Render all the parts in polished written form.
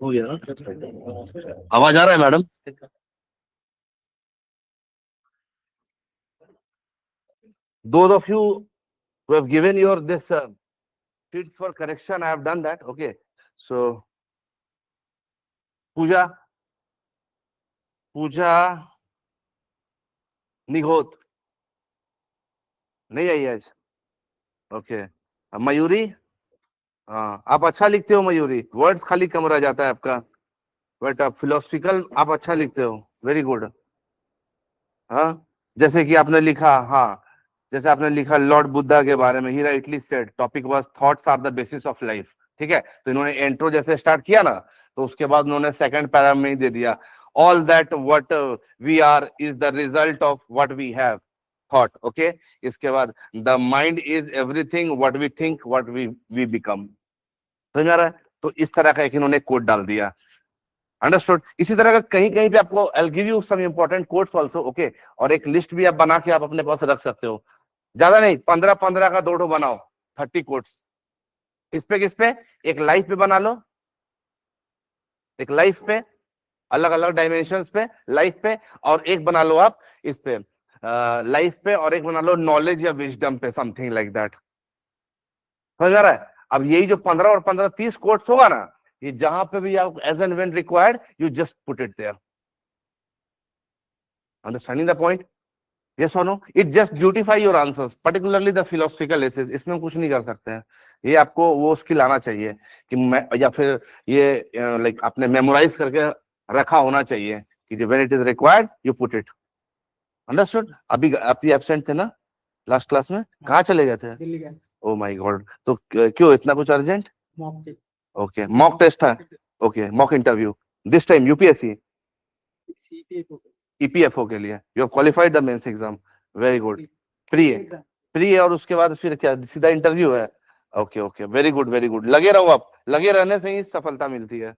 हो गया ना? आवाज आ रहा है madam? Those of you who have given your this sheets for correction, I have done that. Okay. So पूजा पूजा निघोत नहीं आई आज। ओके। मयूरी, हाँ आप अच्छा लिखते हो मयूरी, वर्ड्स खाली कम रह जाता है आपका, बट आप फिलोसफिकल आप अच्छा लिखते हो, वेरी गुड। हाँ जैसे कि आपने लिखा, हाँ जैसे आपने लिखा लॉर्ड बुद्धा के बारे में, he rightly said topic was thoughts are the basis of life. ठीक है, तो इन्होंने इंट्रो जैसे स्टार्ट किया ना, तो उसके बाद उन्होंने सेकंड पैरा में ही दे दिया, all that what we are is the result of what we have thought. Okay, इसके बाद the mind is everything what we think what we become. समझ आ रहा है? तो इस तरह का एक इन्होंने कोड डाल दिया। अंडरस्टूड? इसी तरह का कहीं कहीं पे आपको I give you some important codes also. Okay, और एक लिस्ट भी आप बना के आप अपने पास रख सकते हो, ज्यादा नहीं, 15-15 का दो बनाओ, 30 कोड्स। किस पे? एक लाइफ पे बना लो, एक लाइफ पे, अलग अलग डायमेंशंस पे, लाइफ पे, और एक बना लो आप इस पे, लाइफ पे, और एक बना लो नॉलेज या विजडम पे, समथिंग लाइक दैट। समझ आ रहा है? अब यही जो 15 और 15 30 कोड्स होगा ना, ये जहां पे भी आप as and when required you just put it there. Understanding the point? Yes or no? It just beautify your answers, particularly the philosophical essays. इसमें हम कुछ नहीं कर सकते हैं, ये आपको वो स्किल आना चाहिए कि मैं, या फिर ये लाइक आपने मेमोराइज करके रखा होना चाहिए कि जो when it is required you put it. Understood? अभी आप ही एब्सेंट थे ना लास्ट क्लास में, कहाँ चले गए थे? दिल्ली गए। ओ माय गॉड, तो क्यों इतना कुछ अर्जेंट? ओके, मॉक टेस्ट था। Okay, mock interview this time UPSC EPFO के लिए you have qualified the mains exam, very good. Pre है, प्री है, और उसके बाद फिर क्या सीधा इंटरव्यू है? Okay okay, very good very good, लगे रहो आप, लगे रहने से ही सफलता मिलती है।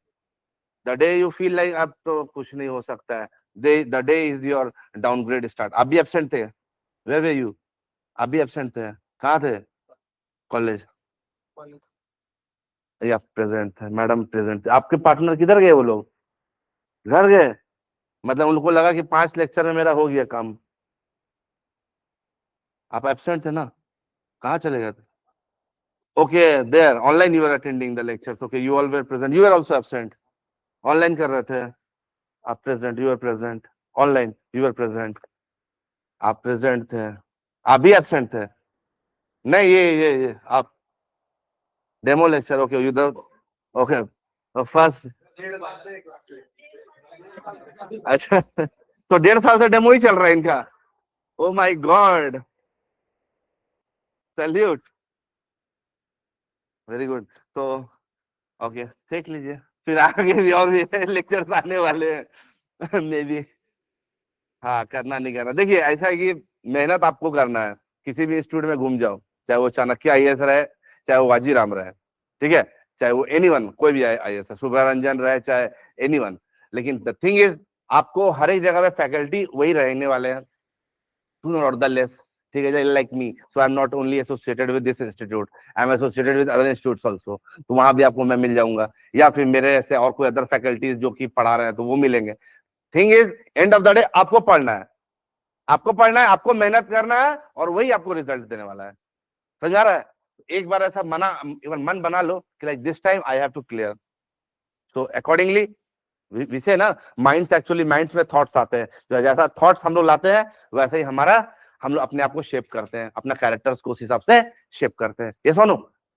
The day you feel like अब तो कुछ नहीं हो सकता है, the day is your downgrade start. आप भी एब्सेंट थे? Where were you? आप भी एब्सेंट थे? कहाँ थे? कॉलेज या प्रेजेंट थे? मैडम प्रेजेंट थे, आपके पार्टनर किधर गए वो लोग? घर गए? मतलब उनको लगा कि 5 लेक्चर में मेरा हो गया काम। आप एब्सेंट थे ना, कहाँ चले गए थे? Okay, there online you were attending the lectures. Okay, you all were present. You were also absent. Online कर रहे थे आप? Present, you were present. Online you were present. आप present थे, आप भी absent थे? नहीं, ये आप demo lecture. Okay you the okay first. अच्छा तो 1.5 साल से डेमो ही चल रहा है इनका। Oh my God, salute, very good. तो ओके देख लीजिए, फिर आगे भी और भी लेक्चर्स आने वाले हैं मे बी। हाँ, करना नहीं करना, देखिए ऐसा है कि मेहनत आपको करना है, किसी भी इंस्टीट्यूट में घूम जाओ, चाहे वो चाणक्य आईएएस रहे, चाहे वो वाजीराम रहे, ठीक है, चाहे वो एनीवन, कोई भी आईएएस, सुब्रमण्यन रहे, चाहे एनीवन, लेकिन द थिंग इज आपको हर एक जगह पे फैकल्टी वही रहने वाले हैं, टू नॉट द लेस। ठीक है, like me, so I am not only associated with this institute, I am associated with other institutes also, तो वहां भी आपको मैं मिल जाऊंगा, या फिर मेरे ऐसे और कोई अदर फैकल्टीज जो कि पढ़ा रहे हैं तो वो मिलेंगे। Thing is end of the day आपको पढ़ना है, आपको पढ़ना है, आपको मेहनत करना है, और वही आपको रिजल्ट देने वाला है। समझ आ रहा है? एक बार ऐसा मन बना लो कि like this time I have to clear, so accordingly विषय ना, माइंड्स एक्चुअली, माइंड्स में थॉट्स आते हैं, जो जैसा थॉट्स हम लोग लाते हैं वैसे ही हमारा, हम लोग अपने आप को शेप करते हैं, अपना कैरेक्टर्स को उस हिसाब से शेप करते हैं। ये सुनो,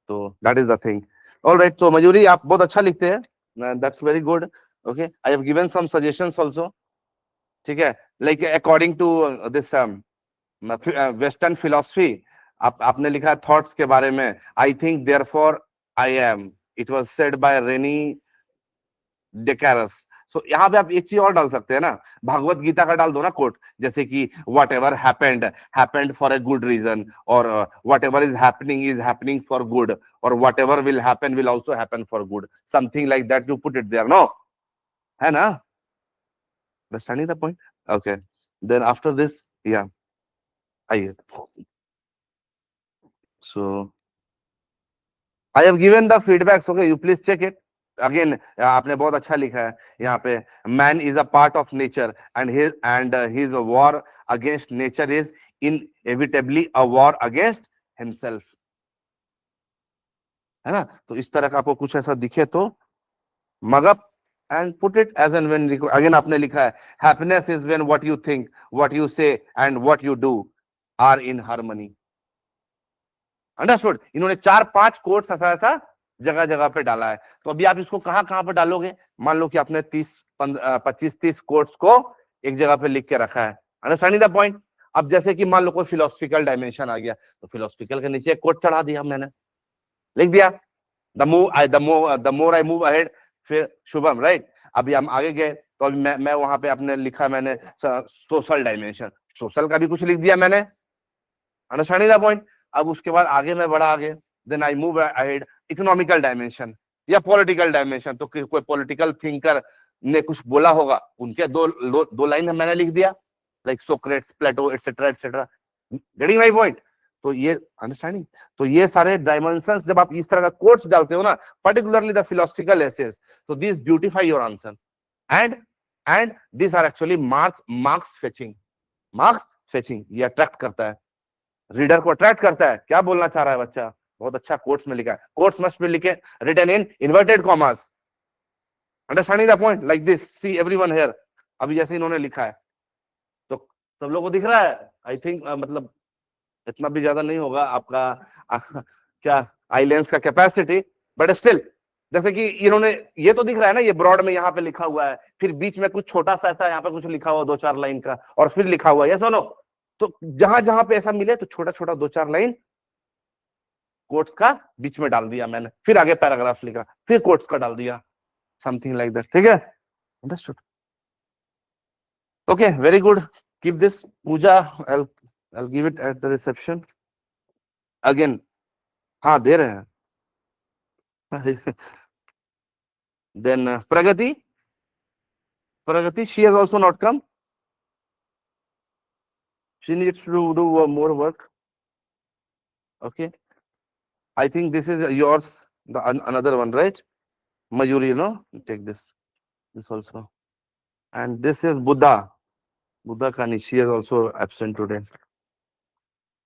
तो that is the thing. All right, तो मयूरी आप बहुत अच्छा लिखते हैं, that's very good. Okay, I have given some suggestions also, ठीक है, like according to this western philosophy, आपने लिखा थॉट्स के बारे में, I think therefore I am, it was said by Rene Descartes. So यहाँ पे आप एक चीज और डाल सकते हैं ना, भागवत गीता का डाल दो ना कोट, जैसे कि what ever happened for a good reason, और what ever is happening for good, और what ever will also happen for good, something like that, you put it there, no? है ना? Understanding the point? Okay, then after this, या आइए, so I have given the feedbacks. Okay, you please check it. Again आपने बहुत अच्छा लिखा है यहाँ पे, man is a part of nature and his war against nature is inevitably a war against himself, है ना। तो इस तरह का आपको कुछ ऐसा दिखे तो mug up and put it as an when, again आपने लिखा है happiness is when what you think, what you say and what you do are in harmony. Understood. इन्होंने 4-5 कोट्स ऐसा ऐसा जगह जगह पे डाला है। तो अभी आप इसको कहां कहां पे डालोगे, मान लो कि आपने 25-30 कोट्स को एक जगह पे लिख के रखा है, अंडरस्टैंडिंग द पॉइंट। अब जैसे कि मान लो कोई फिलोसफिकल डायमेंशन आ गया, तो फिलोसफिकल के नीचे एक कोट चढ़ा दिया, मैंने लिख दिया the more I move ahead, फिर शुभम, राइट। अभी हम आगे गए तो अभी मैं वहां पे अपने लिखा, मैंने सोशल डायमेंशन, सोशल का भी कुछ लिख दिया मैंने, अंडरस्टैंडिंग द पॉइंट। अब उसके बाद आगे मैं बढ़ा आगे, then I move ahead economical dimension या पॉलिटिकल डायमेंशन, तो कोई पॉलिटिकल थिंकर ने कुछ बोला होगा, उनके दो लाइन मैंने लिख दिया, like Socrates, Plato, etcetera etcetera, getting my point. तो ये अंडरस्टैंडिंग, तो ये सारे डायमेंशंस जब आप इस तरह का कोट्स डालते हो ना, पर्टिकुलरली द फिलोसफिकल एसेस, तो this beautify your answer and and this are actually marks fetching, marks fetching, ये अट्रैक्ट करता है, रीडर को अट्रैक्ट करता है। क्या बोलना चाह रहा है बच्चा, बहुत अच्छा कोट्स में लिखा है, कोट्स मस्ट बी लिखे written in inverted commas, understanding the point, like this, see everyone here, अभी जैसे इन्होंने लिखा है तो सब लोगों को दिख रहा है, आई थिंक मतलब इतना भी ज्यादा नहीं होगा आपका क्या आई लेंस का कैपेसिटी, बट स्टिल, जैसे कि इन्होंने, ये तो दिख रहा है ना, ये ब्रॉड में यहाँ पे लिखा हुआ है, फिर बीच में कुछ छोटा सा ऐसा यहाँ पे कुछ लिखा हुआ 2-4 लाइन का, और फिर लिखा हुआ है, सुनो, तो जहां जहां पे ऐसा मिले तो छोटा छोटा 2-4 लाइन कोट्स का बीच में डाल दिया मैंने, फिर आगे पैराग्राफ लिखा, फिर कोट्स का डाल दिया, समथिंग लाइक दैट, ठीक है, understood. Okay, very good, keep this Pooja, I'll give it at the reception again। हाँ दे रहे हैं। then Pragati, she has also not come, she needs to do more work, okay, I think this is yours, the another one, right, Mayuri, you know, take this also, and this is Buddha Kani, she is also absent today.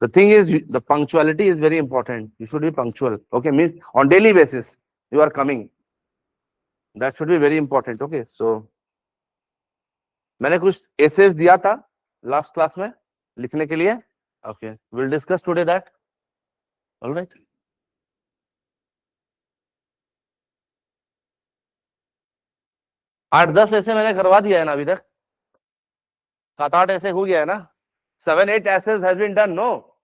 The thing is, the punctuality is very important, you should be punctual, okay, means on daily basis you are coming, that should be very important, okay। So मैंने कुछ assess दिया था last class में लिखने के लिए, okay, will discuss today that, alright. 8-10 ऐसे मैंने करवा दिया है ना अभी तक, 7-8 ऐसे हो गया है ना, 7-8 ऐसे has been done, no,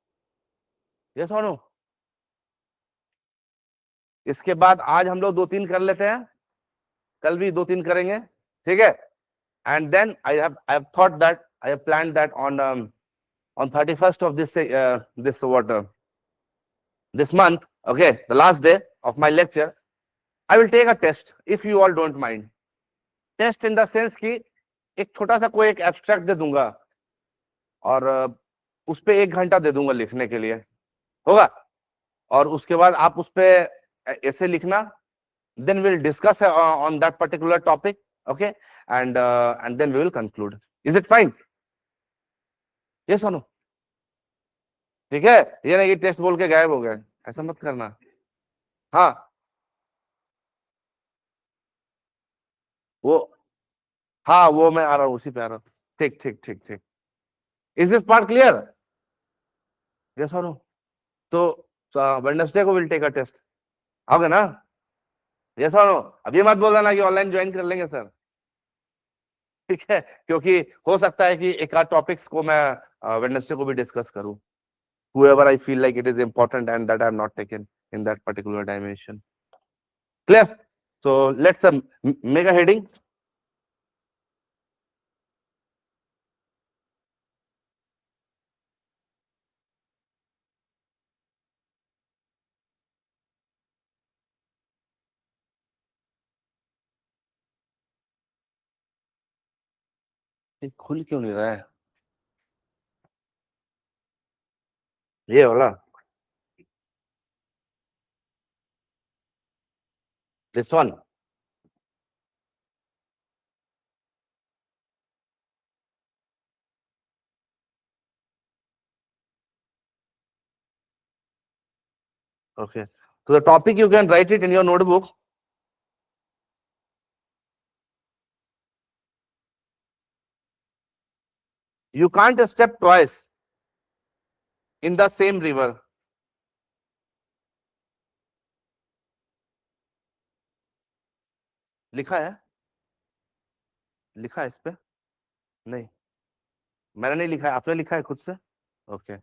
yes और नो। इसके बाद आज हम लोग 2-3 कर लेते हैं, कल भी 2-3 करेंगे, ठीक है, and then I have thought that, I have planned that on 31st of this what this month, okay, the last day of my lecture, I will take a test if you all don't mind, test in the sense कि एक छोटा सा कोई एक abstract दे दूंगा और उस पे 1 घंटा दे दूंगा लिखने के लिए, होगा, और उसके बाद आप उस पे ऐसे लिखना, then will discuss on that particular topic, okay, and then we will conclude, is it fine, ये सुनो, ठीक है, ये नहीं कि टेस्ट बोल के गायब हो गए, ऐसा मत करना, हाँ वो, हाँ वो मैं आ रहा हूँ, उसी पे आ रहा हूँ, ठीक ठीक ठीक ठीक, is this part clear, yes और नो। तो वेडनेसडे को विल टेक अ टेस्ट, आओगे ना, यस और नो। अब ये मत बोलना ना कि ऑनलाइन ज्वाइन कर लेंगे सर, ठीक है, क्योंकि हो सकता है कि एक आध टॉपिक्स को मैं वेडनेसडे को भी डिस्कस करूं, whoever I feel like it is important and that I have not taken in that particular dimension, clear। So let's make a heading, खुल क्यों नहीं रहा है ये वाला, this one, Okay. So the topic you can write it in your notebook. You can't step twice in the same river. लिखा है, लिखा है इस पे? नहीं, मैंने नहीं लिखा है, आपने लिखा है खुद से? Okay.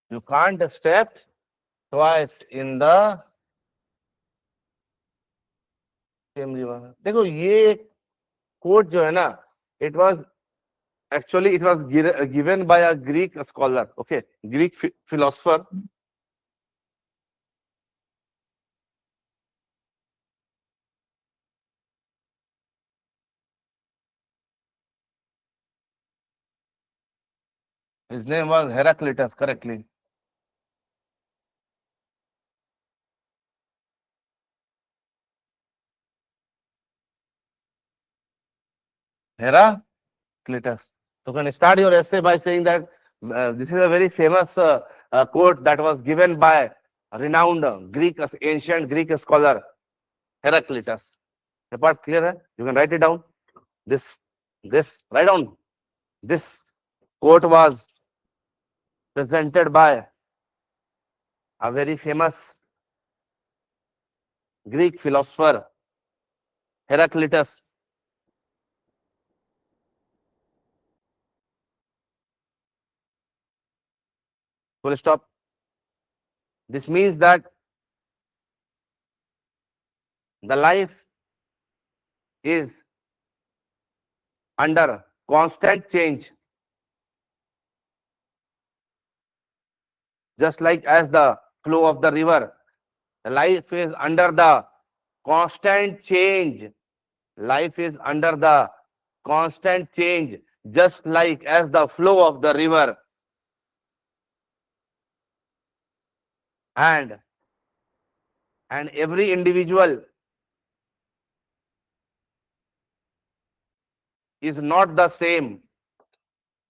You can't step twice in the same river. देखो ये कोट जो है ना, it was actually it was given by a Greek scholar, okay, Greek philosopher. His name was Heraclitus, correctly. Heraclitus. So you can start your essay by saying that this is a very famous quote that was given by a renowned Greek, ancient Greek scholar Heraclitus. The part clear है? You can write it down. Write down. This quote was presented by a very famous Greek philosopher Heraclitus. Full stop. This means that the life is under constant change, just like as the flow of the river. Life is under the constant change. Life is under the constant change, just like as the flow of the river. And every individual is not the same.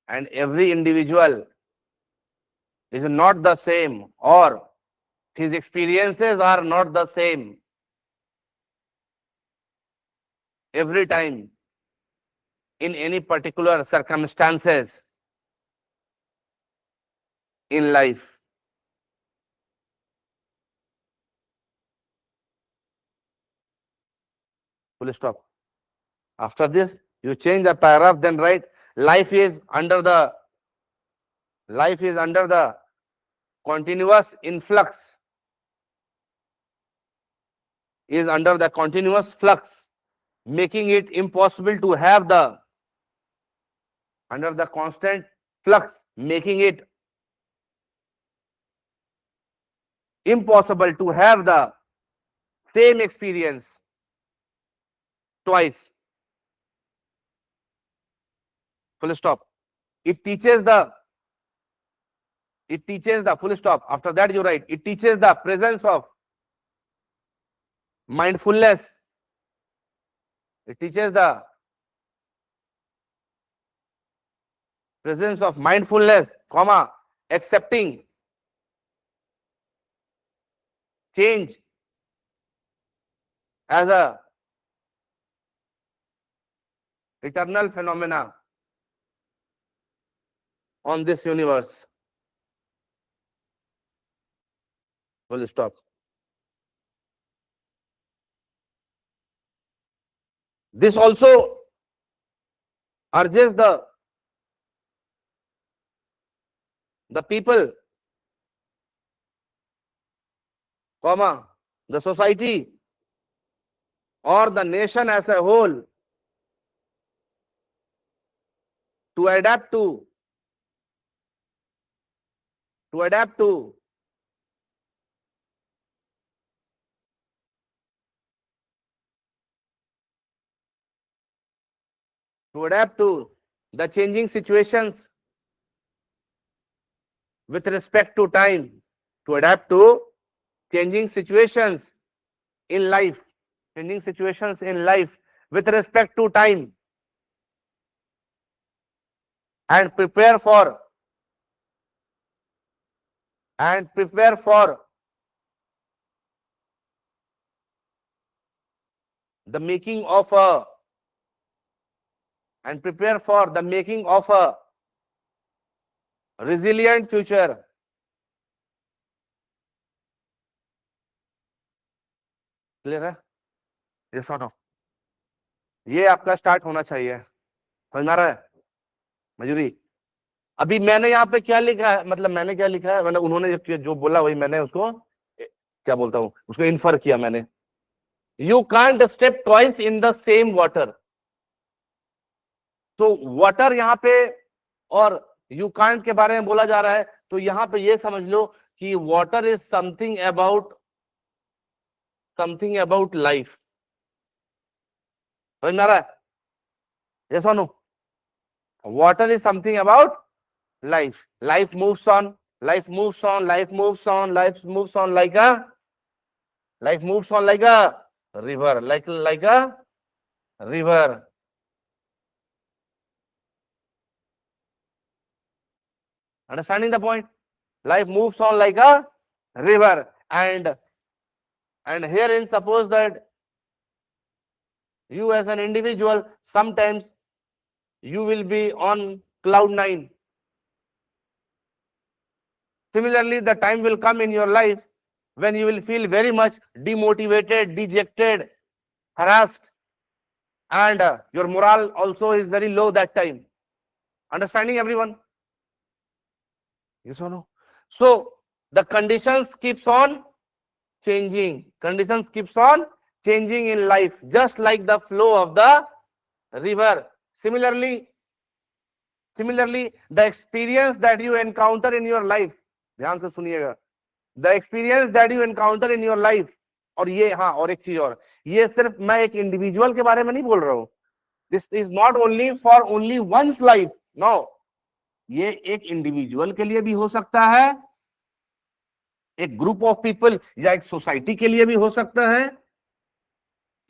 And every individual is not the same, or his experiences are not the same every time in any particular circumstances in life. Full stop. After this, you change the paragraph, then write life is under the continuous influx, is under the continuous flux, making it impossible to have the under the constant flux, making it impossible to have the same experience twice. Full stop. It teaches the full stop. After that you write it teaches the presence of mindfulness. It teaches the presence of mindfulness, comma, accepting change as a eternal phenomena on this universe. Full stop. This also urges the people, comma, the society or the nation as a whole to adapt to the changing situations with respect to time, to adapt to changing situations in life, changing situations in life with respect to time, and prepare for the making of a resilient future. Clear है? ये सुनो, ये आपका start होना चाहिए, समझ में आ रहा है मजूरी? अभी मैंने यहाँ पे क्या लिखा है, मतलब मैंने क्या लिखा है, मैंने उन्होंने जो बोला वही मैंने उसको क्या बोलता हूँ, उसको इन्फर किया मैंने। You can't step twice in the same water. तो वाटर यहाँ पे और यू कांट के बारे में बोला जा रहा है, तो यहाँ पे ये समझ लो कि water is something about life. समझ में आ रहा है? ये सुनो, water is something about life. Life moves on, life moves on, life moves on, life moves on like a river, like a river. Understanding the point? Life moves on like a river, and herein suppose that you as an individual, sometimes you will be on cloud 9. Similarly, the time will come in your life when you will feel very much demotivated, dejected, harassed, and your morale also is very low that time. Understanding everyone? Yes or no? So the conditions keeps on changing. Conditions keeps on changing in life, just like the flow of the river. Similarly, the experience that you encounter in your life, ध्यान से सुनिएगा, the experience that you encounter in your life, और ये हाँ, और एक चीज और, ये सिर्फ मैं एक इंडिविजुअल के बारे में नहीं बोल रहा हूं, this is not only for only once life, no, ये एक इंडिविजुअल के लिए भी हो सकता है, एक ग्रुप ऑफ पीपल या एक सोसाइटी के लिए भी हो सकता है,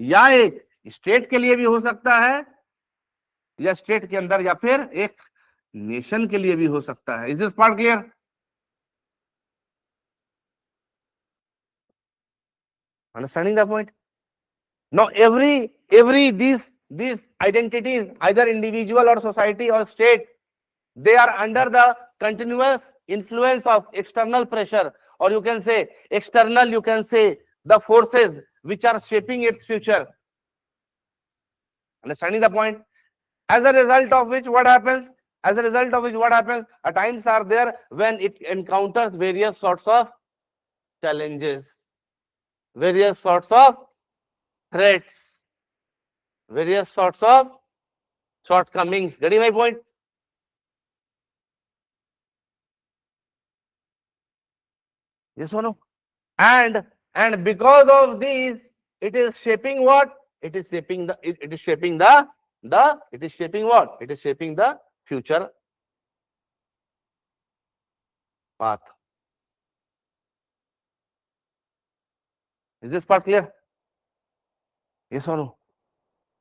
या एक स्टेट के लिए भी हो सकता है, या स्टेट के अंदर या फिर एक नेशन के लिए भी हो सकता है। Is this part clear? Understanding the point? Now every these identities, either individual or society or state, they are under the continuous influence of external pressure, or you can say external, you can say the forces which are shaping its future. Understanding the point? As a result of which what happens, at times are there when it encounters various sorts of challenges, various sorts of threats, various sorts of shortcomings. Getting my point? Yes or no? And because of these, it is shaping what? It is shaping the what? It is shaping the future path. Is this part clear? Yes or no?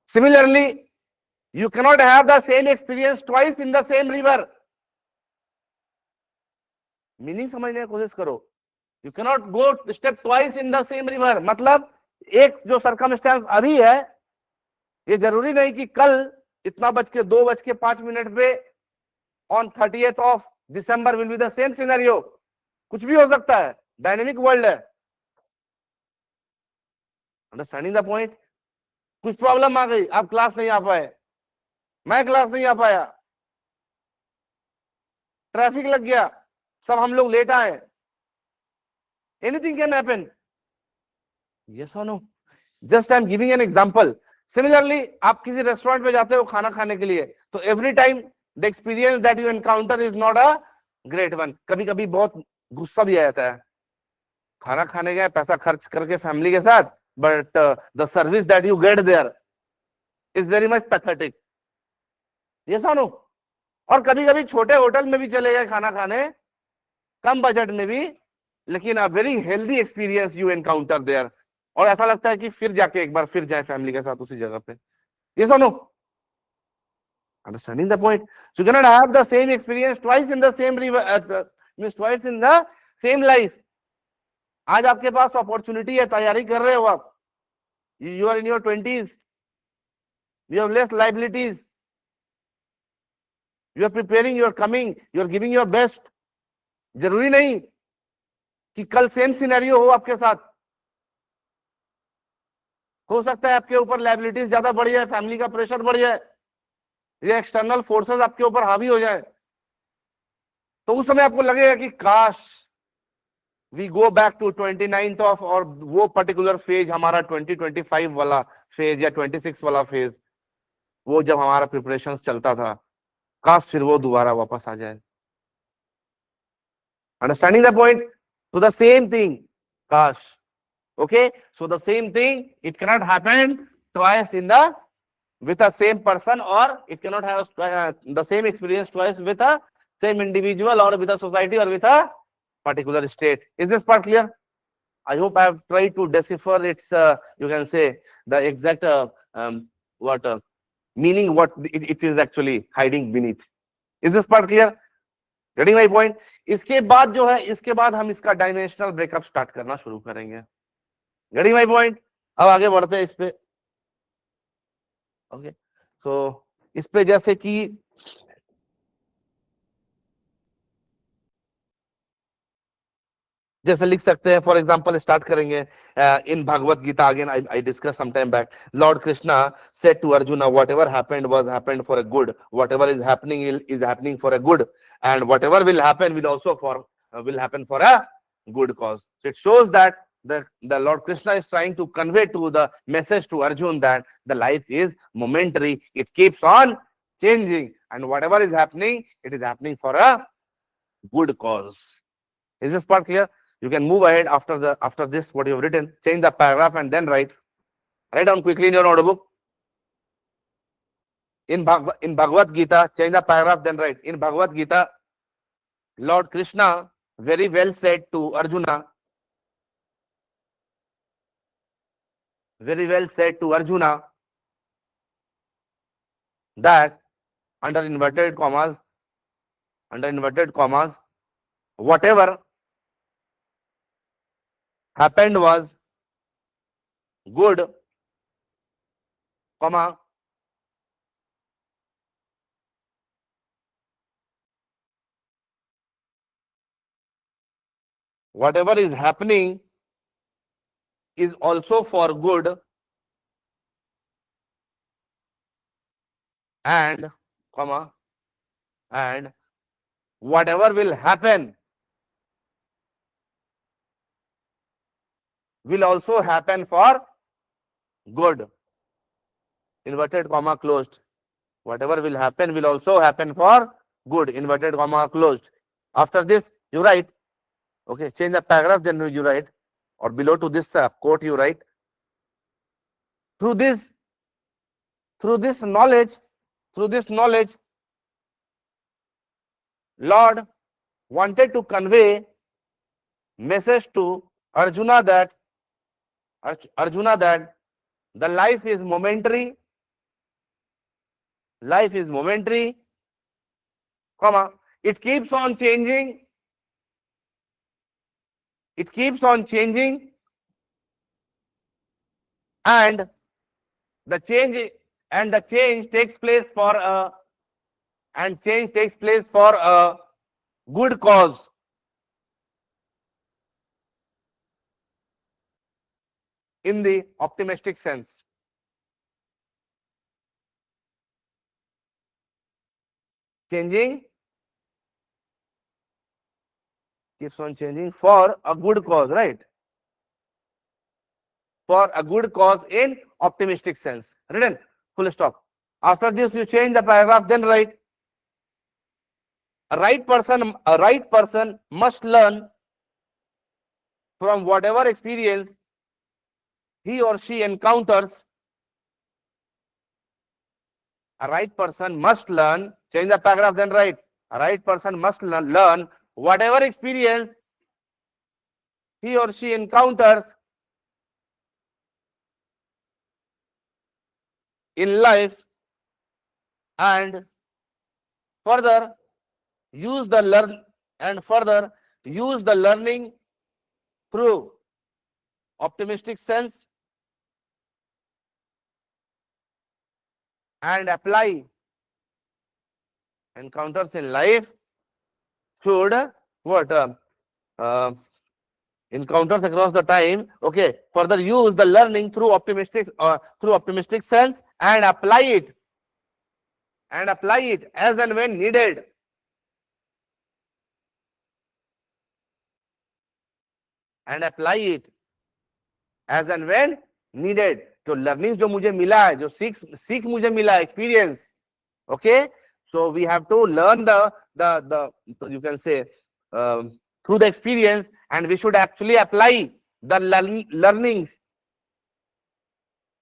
Similarly, you cannot have the same experience twice in the same river. Meaning समझने की कोशिश करो। You cannot go step twice in the same river. मतलब एक जो circumstance अभी है, ये जरूरी नहीं कि कल इतना बज के 2:05 पे on 30th of December will be the same scenario. कुछ भी हो सकता है, डायनेमिक वर्ल्ड है। Understanding the point? कुछ प्रॉब्लम आ गई, आप क्लास नहीं आ पाए, मैं क्लास नहीं आ पाया, ट्रैफिक लग गया, सब हम लोग लेट आए, एनीथिंग कैन हैपन। यस और no? Just I am giving an example. Similarly, आप किसी रेस्टोरेंट में जाते हो खाना खाने के लिए, तो every time the experience that you encounter is not a great one. कभी कभी बहुत गुस्सा भी आ जाता है, खाना खाने गए पैसा खर्च करके फैमिली के साथ, but the service that you get there is very much pathetic. Yes और नो? और कभी कभी छोटे होटल में भी चले गए खाना खाने, कम बजट में भी, लेकिन a very healthy experience you encounter there, और ऐसा लगता है कि फिर जाके एक बार फिर जाए फैमिली के साथ उसी जगह पे। ये सुनो, understanding the point? So you cannot have the same experience twice in the same means twice in the same life. आज आपके पास अपॉर्चुनिटी है, तैयारी कर रहे हो आप, you are in your 20s, you have less liabilities, you are preparing, you are coming, you are giving your best. जरूरी नहीं कि कल सेम सिनेरियो हो आपके साथ। हो सकता है आपके ऊपर लाइबिलिटीज ज्यादा बढ़ जाए, फैमिली का प्रेशर बढ़ जाए, ये एक्सटर्नल फोर्सेस आपके ऊपर हावी हो जाए, तो उस समय आपको लगेगा कि काश we go back to 29th of, और वो पर्टिकुलर फेज हमारा 2025 वाला फेज या 26 वाला फेज, वो जब हमारा प्रिपरेशन चलता था, काश फिर वो दोबारा वापस आ जाए। Understanding the point? तो द सेम थिंग, काश, okay, so the same thing, it cannot happen twice in the with a same person, or it cannot have the same experience twice with a same individual, or with a society, or with a particular state. Is this part clear? I hope I have tried to decipher its you can say the exact what meaning, what it is actually hiding beneath. Is this part clear? Getting my point? इसके बाद जो है, इसके बाद हम इसका dimensional breakup start करना शुरू करेंगे। Getting my point? अब आगे बढ़ते हैं इस पे। ओके, तो इस पे जैसे कि जैसे लिख सकते हैं, फॉर एग्जांपल स्टार्ट करेंगे इन Bhagavad Gita. Again I discuss some time back, Lord Krishna said to Arjuna, what ever happened was happened for a good, what ever is happening for a good, and what ever will happen will also for will happen for a good cause. So it shows that the Lord Krishna is trying to convey to the message to Arjun that the life is momentary, it keeps on changing, and whatever is happening, it is happening for a good cause. Is this part clear? You can move ahead after this what you have written, change the paragraph and then write down quickly in your notebook. In Bhagavad Gita, change the paragraph, then write. In Bhagavad Gita, Lord Krishna very well said to Arjuna, very well said to Arjuna that under inverted commas, whatever happened was good, comma, whatever is happening is also for good, and comma, and whatever will happen will also happen for good, inverted comma closed. Whatever will happen will also happen for good, inverted comma closed. After this you write, okay, change the paragraph, then you write, or below to this quote you write, through this knowledge, Lord wanted to convey message to Arjuna that the life is momentary, comma, it keeps on changing, and the change takes place for a good cause. In the optimistic sense, changing keeps on changing for a good cause, right? For a good cause in optimistic sense. Written, full stop. After this you change the paragraph, then write, a right person must learn from whatever experience he or she encounters. A right person must learn, change the paragraph, then write, a right person must learn whatever experience he or she encounters in life and further use the learning through optimistic sense and apply encounters in life should what encounters across the time, okay, further use the learning through optimistic sense and apply it as and when needed, as and when needed. जो learning जो मुझे मिला है, जो सीख मुझे मिला, experience, okay, so we have to learn the you can say through the experience, and we should actually apply the learnings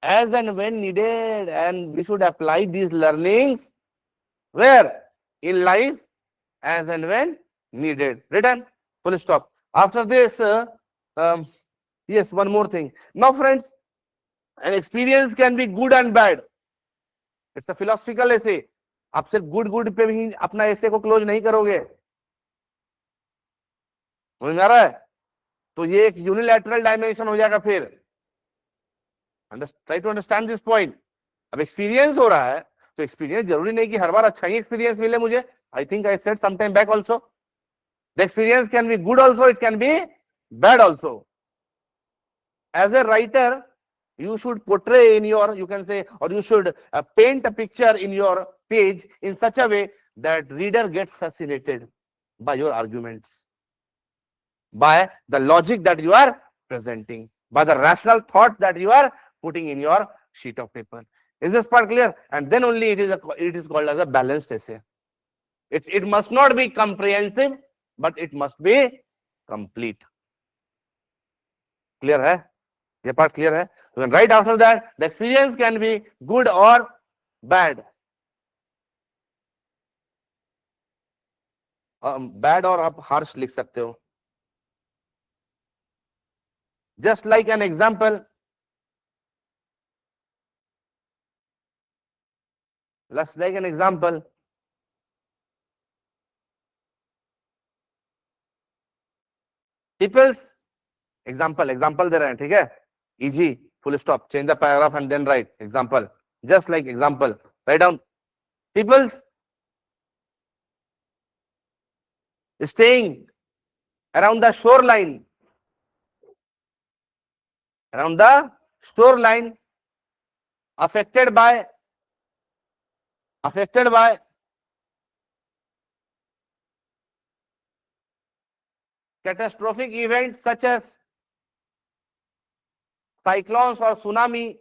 as and when needed, and we should apply these learnings where? In life, as and when needed. Written, full stop. After this, yes, one more thing. Now friends, an experience can be good and bad. It's a philosophical essay. आप सिर्फ good पे भी अपना essay को close नहीं करोगे, समझ में आ रहा है? तो ये एक यूनिलैटरल डायमेंशन हो जाएगा फिर. Try to understand this point. अब एक्सपीरियंस हो रहा है, तो एक्सपीरियंस जरूरी नहीं कि हर बार अच्छा ही एक्सपीरियंस मिले मुझे. I think I said some time back also, the experience can be good also, it can be bad also. As a writer, you should portray in your, you can say, or you should paint a picture in your page in such a way that reader gets fascinated by your arguments, by the logic that you are presenting, by the rational thought that you are putting in your sheet of paper. Is this part clear? And then only it is called as a balanced essay. It must not be comprehensive, but it must be complete. Clear hai? ये part clear है? Right after that, the experience can be good or bad. Bad और आप harsh लिख सकते हो. Just like an example, let's take an example. People's example दे रहे हैं, ठीक है? Easy, full stop, change the paragraph and then write example. Just like example, write down. People's staying around the shoreline, affected by catastrophic events such as cyclones or tsunami,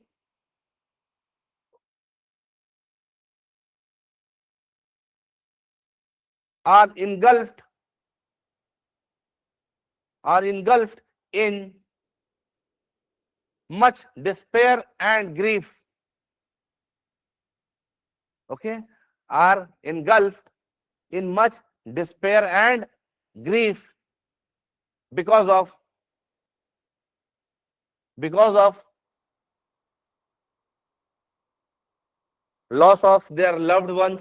are engulfed in much despair and grief. Okay, are engulfed in much despair and grief because of loss of their loved ones,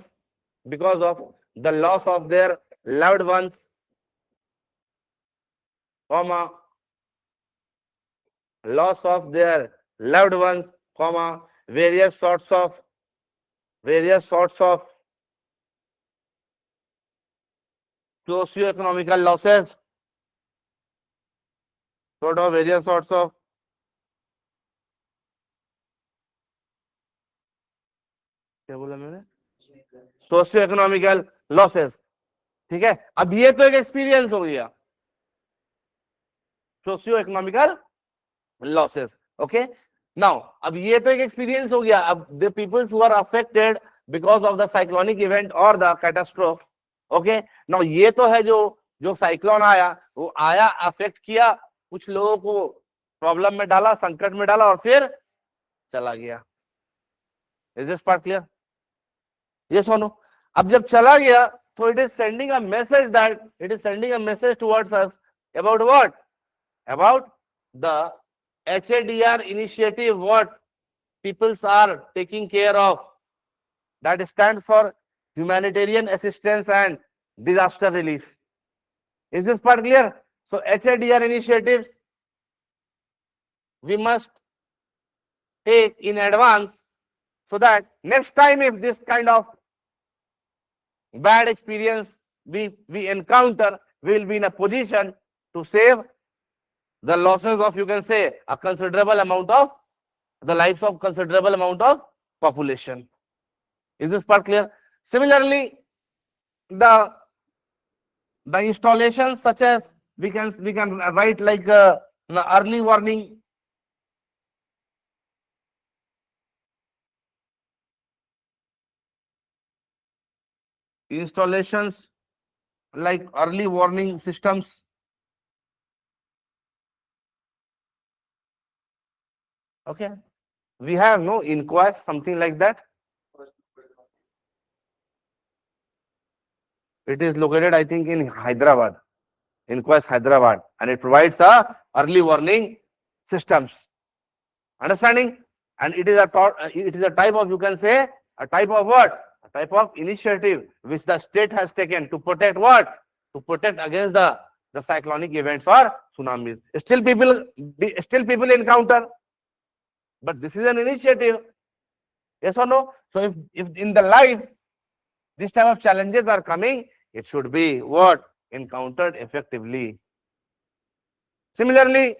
because of the loss of their loved ones, comma, loss of their loved ones, comma, various sorts of socio-economical losses, various sorts of क्या बोला मैंने, socio economical losses. ठीक है, अब ये तो एक experience हो गया, socio economical losses. Okay, now अब ये तो एक एक्सपीरियंस हो गया. अब the peoples who are affected because of the cyclonic event और द कैटास्ट्रोफ. ओके, नाउ ये तो है जो साइक्लोन आया, वो आया, अफेक्ट किया, कुछ लोगों को प्रॉब्लम में डाला, संकट में डाला और फिर चला गया. Is this part clear? Yes or no? अब जब चला गया तो it is sending a message towards us about what? about the HADR initiative, what peoples are taking care of. That stands for humanitarian assistance and disaster relief. Is this part clear? So HADR initiatives we must take in advance, so that next time if this kind of bad experience we encounter, we will be in a position to save the losses of, you can say, a considerable amount of the lives of considerable amount of population. Is this part clear? Similarly, the installations such as we can write like early warning installations, like early warning systems. Okay, we have no inquest, something like that. It is located, I think, in Hyderabad, inquest Hyderabad, and it provides a early warning systems. Understanding? And it is a type of, you can say, a type of what? A type of initiative which the state has taken to protect what? To protect against the cyclonic events or tsunamis. Still people encounter, but this is an initiative. Yes or no? So if in the life this type of challenges are coming, it should be what? Encountered effectively. Similarly,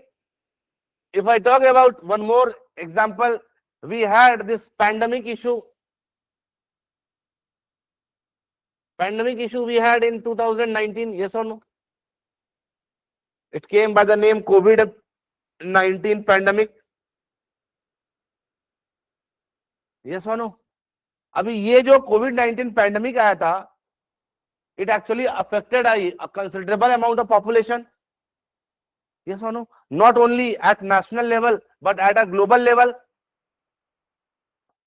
if I talk about one more example, we had this pandemic issue. Pandemic issue we had in 2019, yes or no? It came by the name COVID-19 pandemic. Yes or no? अभी ये जो COVID-19 pandemic आया था, it actually affected a considerable amount of population. Yes or no? Not only at national level, but at a global level.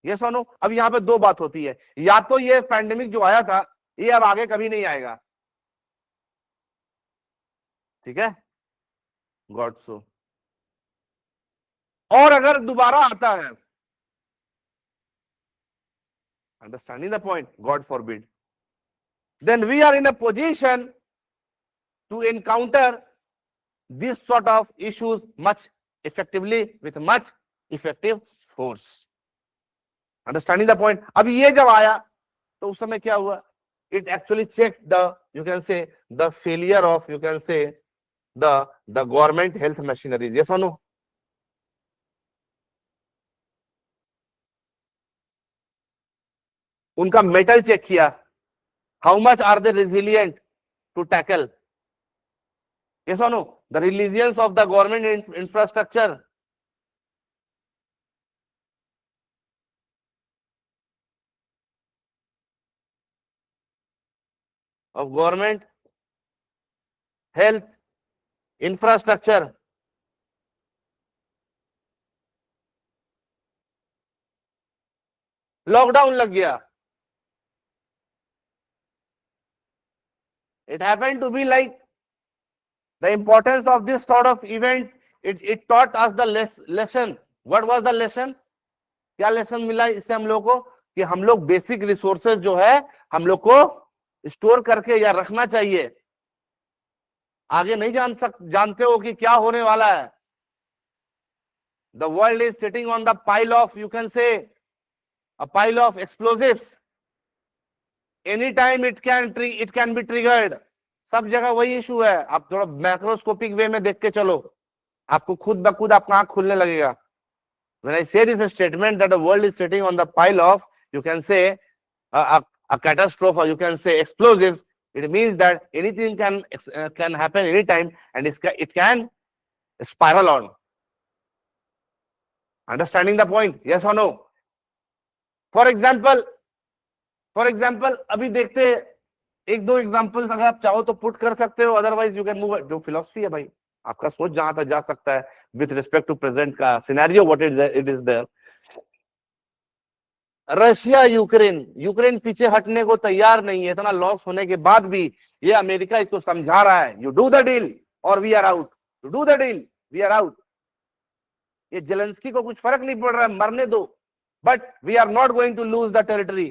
Yes or no? अब यहाँ पे दो बात होती है, या तो ये पैंडेमिक जो आया था ये अब आगे कभी नहीं आएगा, ठीक है, गॉड सो, और अगर दोबारा आता है, understanding the point, God forbid, then we are in a position to encounter this sort of issues much effectively with much effective force. Understanding the point? अभी ये जब आया तो उस समय क्या हुआ? It actually checked the, you can say, the failure of, you can say, the government health machinery. Yes or no? उनका मेटल चेक किया, how much are they resilient to tackle? Yes or no? The resilience of the government infrastructure. Of government health infrastructure. Lockdown लग गया. It happened to be like the importance of this sort of events. It taught us the lesson. What was the lesson? क्या lesson मिला इससे हम लोग को? कि हम लोग बेसिक रिसोर्सेज जो है हम लोग को स्टोर करके या रखना चाहिए. आगे नहीं जानते हो कि क्या होने वाला है. The world is sitting on the pile of, you can say, a pile of explosives. Anytime it can be triggered. सब जगह वही इशू है. आप थोड़ा मैक्रोस्कोपिक वे में देख के चलो, आपको खुद ब खुद आपका आंख खुलने लगेगा. When I say this statement that the world is sitting on the pile of, you can say, a catastrophe, or you can say explosives, it means that anything can happen anytime, and it can spiral on. Understanding the point? Yes or no? For example, अभी देखते एक दो examples अगर आप चाहो तो put कर सकते हो, अदरवाइज यू कैन मूव. जो फिलॉसफी है भाई, आपका सोच जहां तक जा सकता है विथ रिस्पेक्ट टू प्रेजेंट का scenario, what it is there. Russia Ukraine पीछे हटने को तैयार नहीं है. इतना लॉस होने के बाद भी ये अमेरिका इसको समझा रहा है, यू डू द डील और we are out. to do the deal, we are out. ये जेलेंस्की को कुछ फर्क नहीं पड़ रहा है, मरने दो, but we are not going to lose the territory,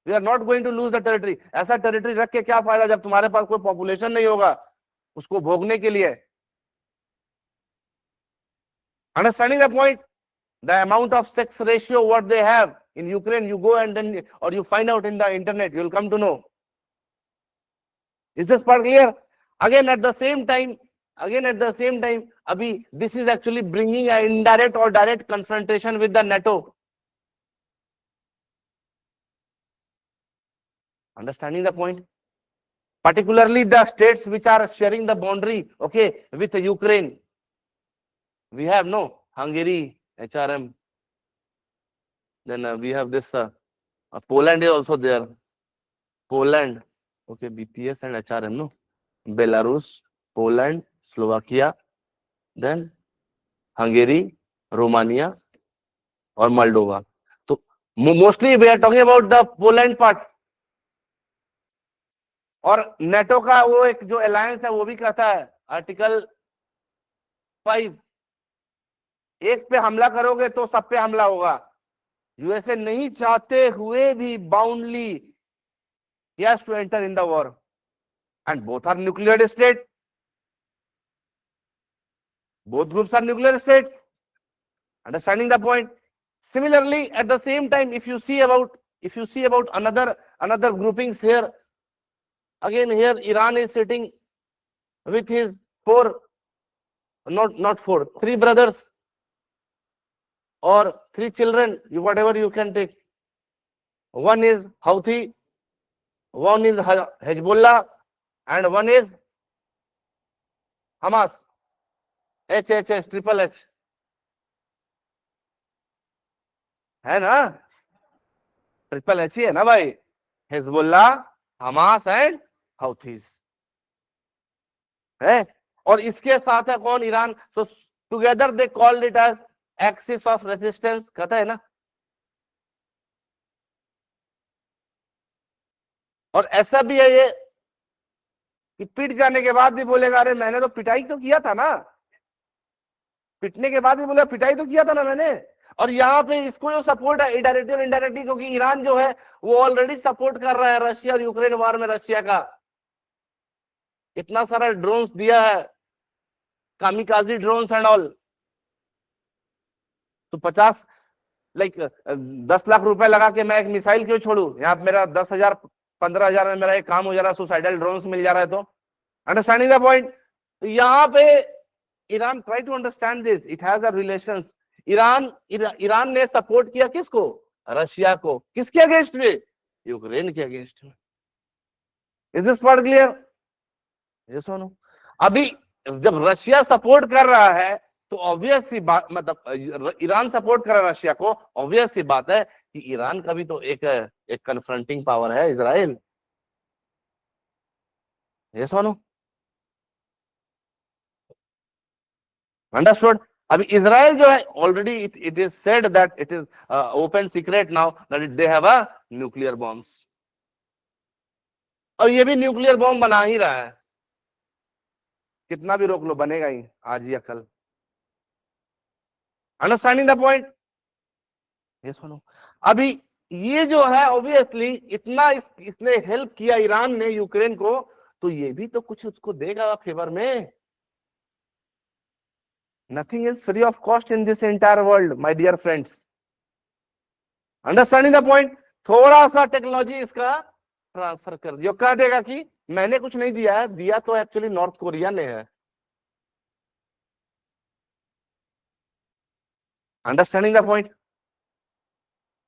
we are not going to lose the territory. ऐसा टेरिटरी रख के क्या फायदा जब तुम्हारे पास कोई पॉपुलेशन नहीं होगा उसको भोगने के लिए। Understanding the point? The amount of sex ratio what they have in Ukraine, you go and then, or you find out in the internet, you'll come to know. Is this part clear? Again at the same time, abhi this is actually bringing an indirect or direct confrontation with the NATO. Understanding the point? Particularly the states which are sharing the boundary, okay, with Ukraine. We have no Hungary, HRM. Then we have this Poland is also there. Poland, okay, BPS and HRM, no. Belarus, Poland, Slovakia, then Hungary, Romania, or Moldova. So mostly we are talking about the Poland part. और NATO का वो एक जो alliance है वो भी कहता है आर्टिकल 5, एक पे हमला करोगे तो सब पे हमला होगा। यूएसए नहीं चाहते हुए भी बाउंडली he has to enter in the war, and both are nuclear state, both groups are nuclear states. Understanding the point? Similarly, at the same time, if you see about another groupings here, again here Iran is sitting with his three brothers or 3 children, whatever you can take. One is Houthi, one is Hezbollah, and one is Hamas. HHH, triple H, है ना? Triple H ही है ना भाई, Hezbollah, Hamas and हाउथीज है। और इसके साथ है कौन? Iran. So together they called it as axis of resistance, कहता है ना। और ऐसा भी है ये कि पिट जाने के बाद भी बोलेगा अरे मैंने तो पिटाई तो किया था ना, पिटने के बाद भी बोलेगा पिटाई तो किया था ना मैंने। और यहाँ पे इसको जो सपोर्ट है इनडायरेक्टली और इनडायरेक्टली, क्योंकि ईरान जो है वो ऑलरेडी सपोर्ट कर रहा है रशिया और यूक्रेन वार में। रशिया का इतना सारा ड्रोन्स दिया है, कामिकाजी ड्रोन्स एंड ऑल। तो 10 लाख रुपए लगा के मैं एक मिसाइल क्यों छोड़ू? यहाँ मेरा 10,000 15,000 में मेरा एक काम हो जा रहा है, सुसाइडल ड्रोन्स मिल जा रहा है। तो अंडरस्टैंडिंग द पॉइंट? यहाँ पे Iran try to understand this, it has a relations. Iran ने सपोर्ट किया किसको? रशिया को। किसके अगेंस्ट में? यूक्रेन के अगेंस्ट में। Is this part clear? ये सुनो, अभी जब रशिया सपोर्ट कर रहा है तो ऑब्वियस सी बात, मतलब ईरान सपोर्ट कर रहा है रशिया को, ऑब्वियस सी बात है कि ईरान का भी तो एक कन्फ्रंटिंग पावर है, इजराइल। ये सुनो, अंडरस्टूड? अभी इजराइल जो है already it is said that it is open secret now that they have a nuclear bombs, और ये भी न्यूक्लियर बॉम्ब बना ही रहा है। कितना भी रोक लो बनेगा ही, आज या कल। Understanding the point? ये सुनो, अभी ये जो है ऑब्वियसली इतना इसने हेल्प किया ईरान ने यूक्रेन को, तो ये भी तो कुछ उसको देगा फेवर में। Nothing is free of cost in this entire world, my dear friends. Understanding the point? थोड़ा सा टेक्नोलॉजी इसका ट्रांसफर कर दिया, कह देगा कि मैंने कुछ नहीं दिया है, दिया तो एक्चुअली नॉर्थ कोरिया ने है। Understanding the point?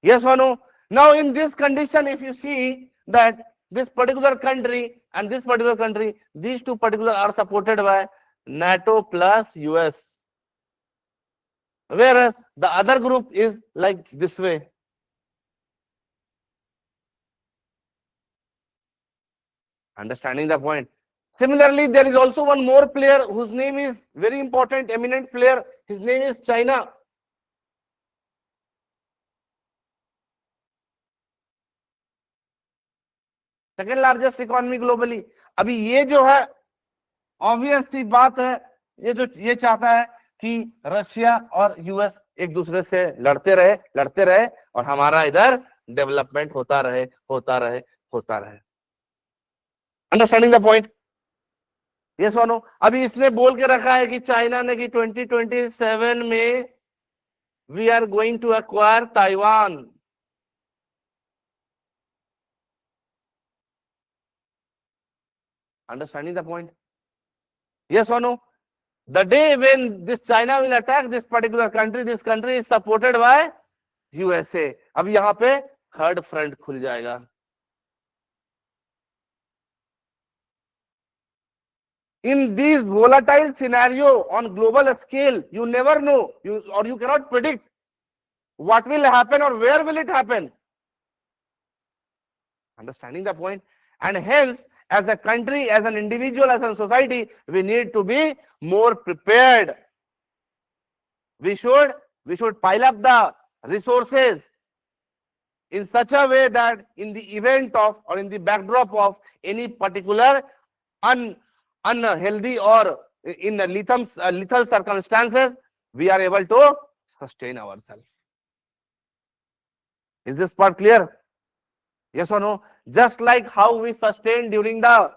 Yes or no? Now in this condition, if you see that this particular country and this particular country, these two particular are supported by NATO plus US, whereas the other group is like this way. Understanding the point? Similarly, there is also one more player whose name is very important, eminent player. His name is China. Second largest economy globally. अभी ये जो है obvious सी बात है ये चाहता है कि रशिया और यूएस एक दूसरे से लड़ते रहे और हमारा इधर डेवलपमेंट होता रहे होता रहे होता रहे। Understanding the point? ये सुनो, अभी इसने बोल के रखा है कि चाइना ने कि 2027 में we are going to acquire Taiwan. Understanding the point? yes or no? The day when this China will attack this particular country, this country is supported by USA. अब यहाँ पे थर्ड फ्रंट खुल जाएगा। In these volatile scenario on global scale, you never know, you cannot predict what will happen or where will it happen. Understanding the point? And hence, as a country, as an individual, as a society, we need to be more prepared. We should pile up the resources in such a way that in the event of or in the backdrop of any particular unhealthy or in lethal circumstances, we are able to sustain ourselves. Is this part clear? Yes or no? Just like how we sustained during the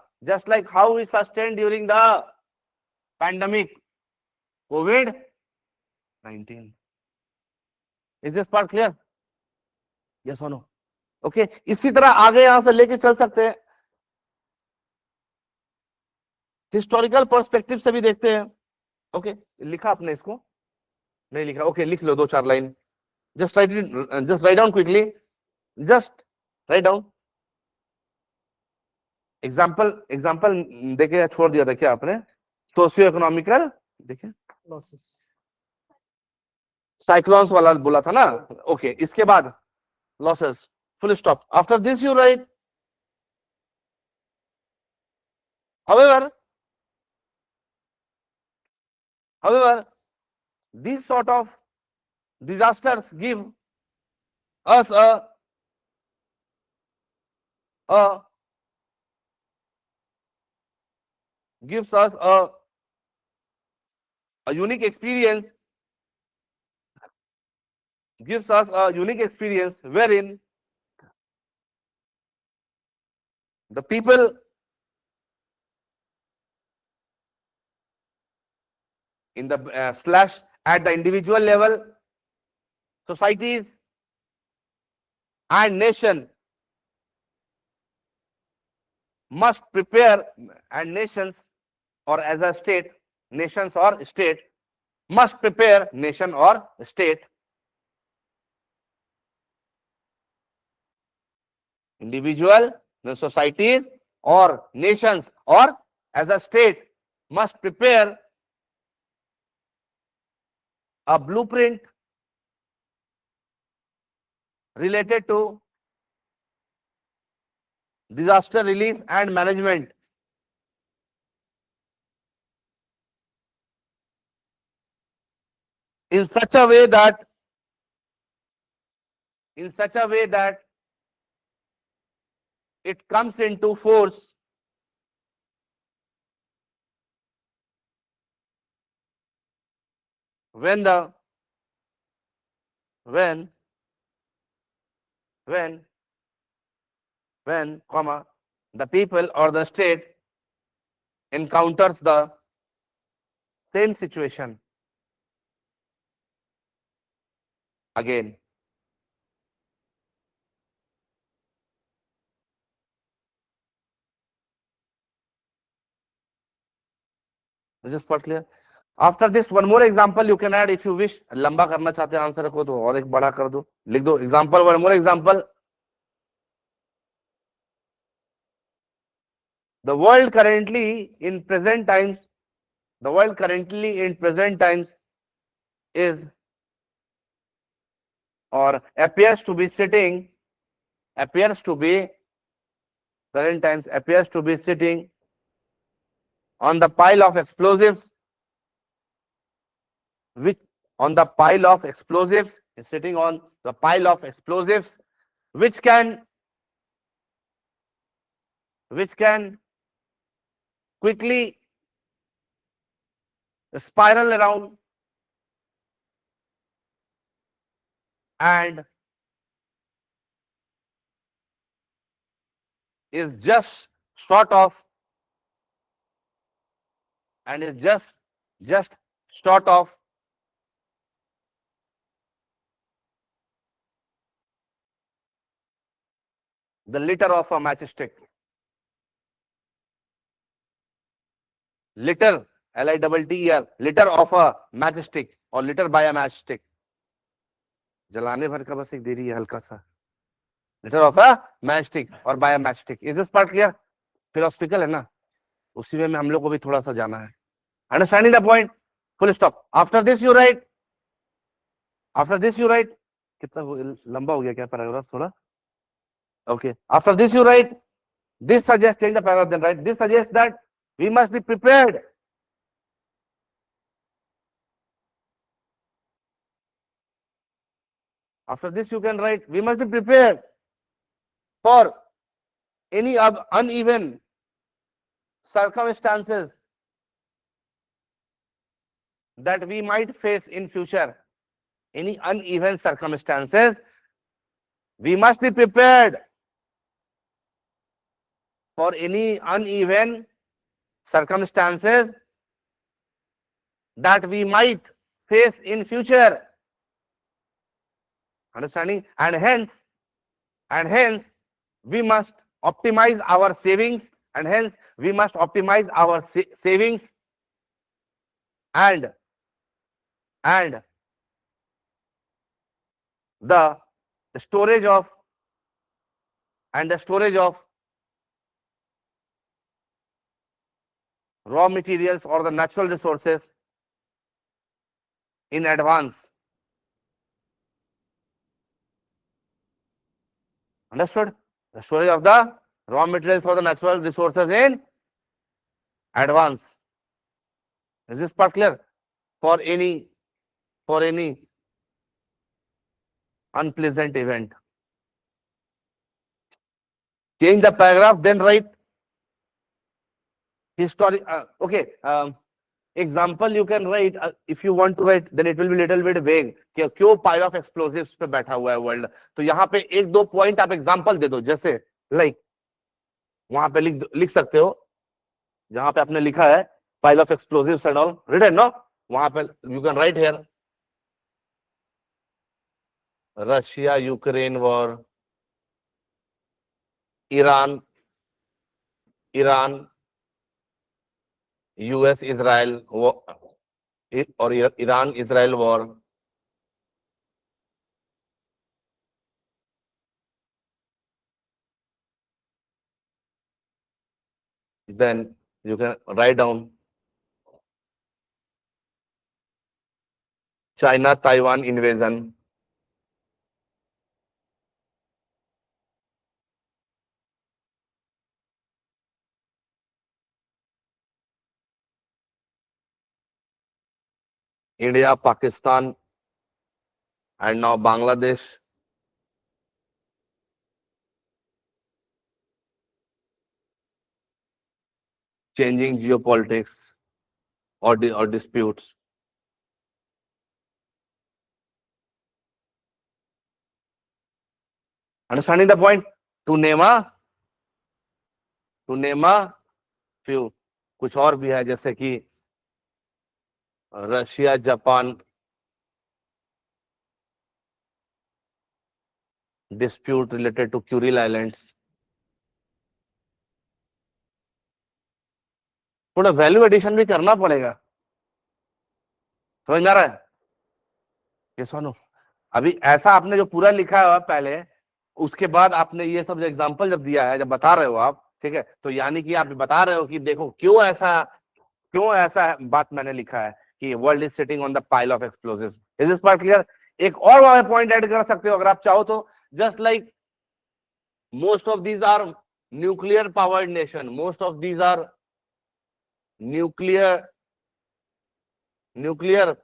pandemic COVID-19. Is this part clear? Yes or no? Okay. इसी तरह आगे यहां से लेके चल सकते हैं, historical perspective से भी देखते हैं। ओके, लिखा आपने इसको? नहीं लिखा? ओके, लिख लो 2-4 line. Just write down quickly, just write down. Example देखे छोड़ दिया था क्या आपने? सोशियो इकोनॉमिकल देखे, साइक्लोन्स वाला बोला था ना? ओके, इसके बाद losses, full stop. After this you right, however these sort of disasters give us gives us a unique experience, wherein the people in the slash at the individual level, societies and nation must prepare, and nations or as a state, nations or state must prepare, nation or state, individual, the societies or nations or as a state must prepare a blueprint related to disaster relief and management in such a way that it comes into force when the people or the state encounters the same situation again. Is this part clear? After this, one more example you can add if you wish. लंबा करना चाहते हैं answer को तो और एक बड़ा कर दो, लिख दो example, one more example. The world currently in present times is or appears to be sitting on the pile of explosives, which is sitting on the pile of explosives, which can quickly spiral around and is just short of and is just short of the liter of a matchstick. Liter, LITTER, liter of a matchstick or liter by a matchstick. जलाने भर का बस एक देरी है हल्का सा. Liter of a matchstick or by a matchstick. Is this part clear? Philosophical है ना, उसी में हम लोग को भी थोड़ा सा जाना है. Understanding the point? Full stop. After this you write. After this you write. कितना लंबा हो गया क्या पैराग्राफ थोड़ा? Okay. After this you write. This suggests, change the paragraph then, right? This suggests that we must be prepared. After this you can write, we must be prepared for any uneven circumstances that we might face in future. Any uneven circumstances, we must be prepared for any uneven circumstances that we might face in future. Understanding? And hence we must optimize our savings, and hence we must optimize our savings and the storage of raw materials or the natural resources in advance. Understood? The storage of the raw materials for the natural resources in advance. Is this part clear? For any unpleasant event. Change the paragraph, then write historic. Okay. Example you can write, if you want to write, then it will be little bit vague कि क्यों pile of explosives पे बैठा हुआ है world. तो यहाँ पे एक दो पॉइंट आप एग्जांपल दे दो, जैसे लाइक वहां पे लिख सकते हो जहां पे आपने लिखा है pile of explosives and all written no, वहां पे you can write here Russia Ukraine war, Iran US Israel और Iran Israel war, then you can write down China Taiwan invasion, India Pakistan and now Bangladesh, changing geopolitics or disputes. Understanding the point? To name a few. कुछ और भी है जैसे कि Russia Japan dispute related to Kuril Islands. थोड़ा value addition भी करना पड़ेगा, समझ में आ रहा है? ये सुनो, अभी ऐसा आपने जो पूरा लिखा है पहले, उसके बाद आपने ये सब एग्जांपल जब दिया है, जब बता रहे हो आप, ठीक है, तो यानी कि आप बता रहे हो कि देखो क्यों ऐसा बात मैंने लिखा है कि world is sitting on the pile of explosive. Is this part clear? एक और पॉइंट ऐड कर सकते हो अगर आप चाहो तो, just like most of these are nuclear powered nation, most of these are nuclear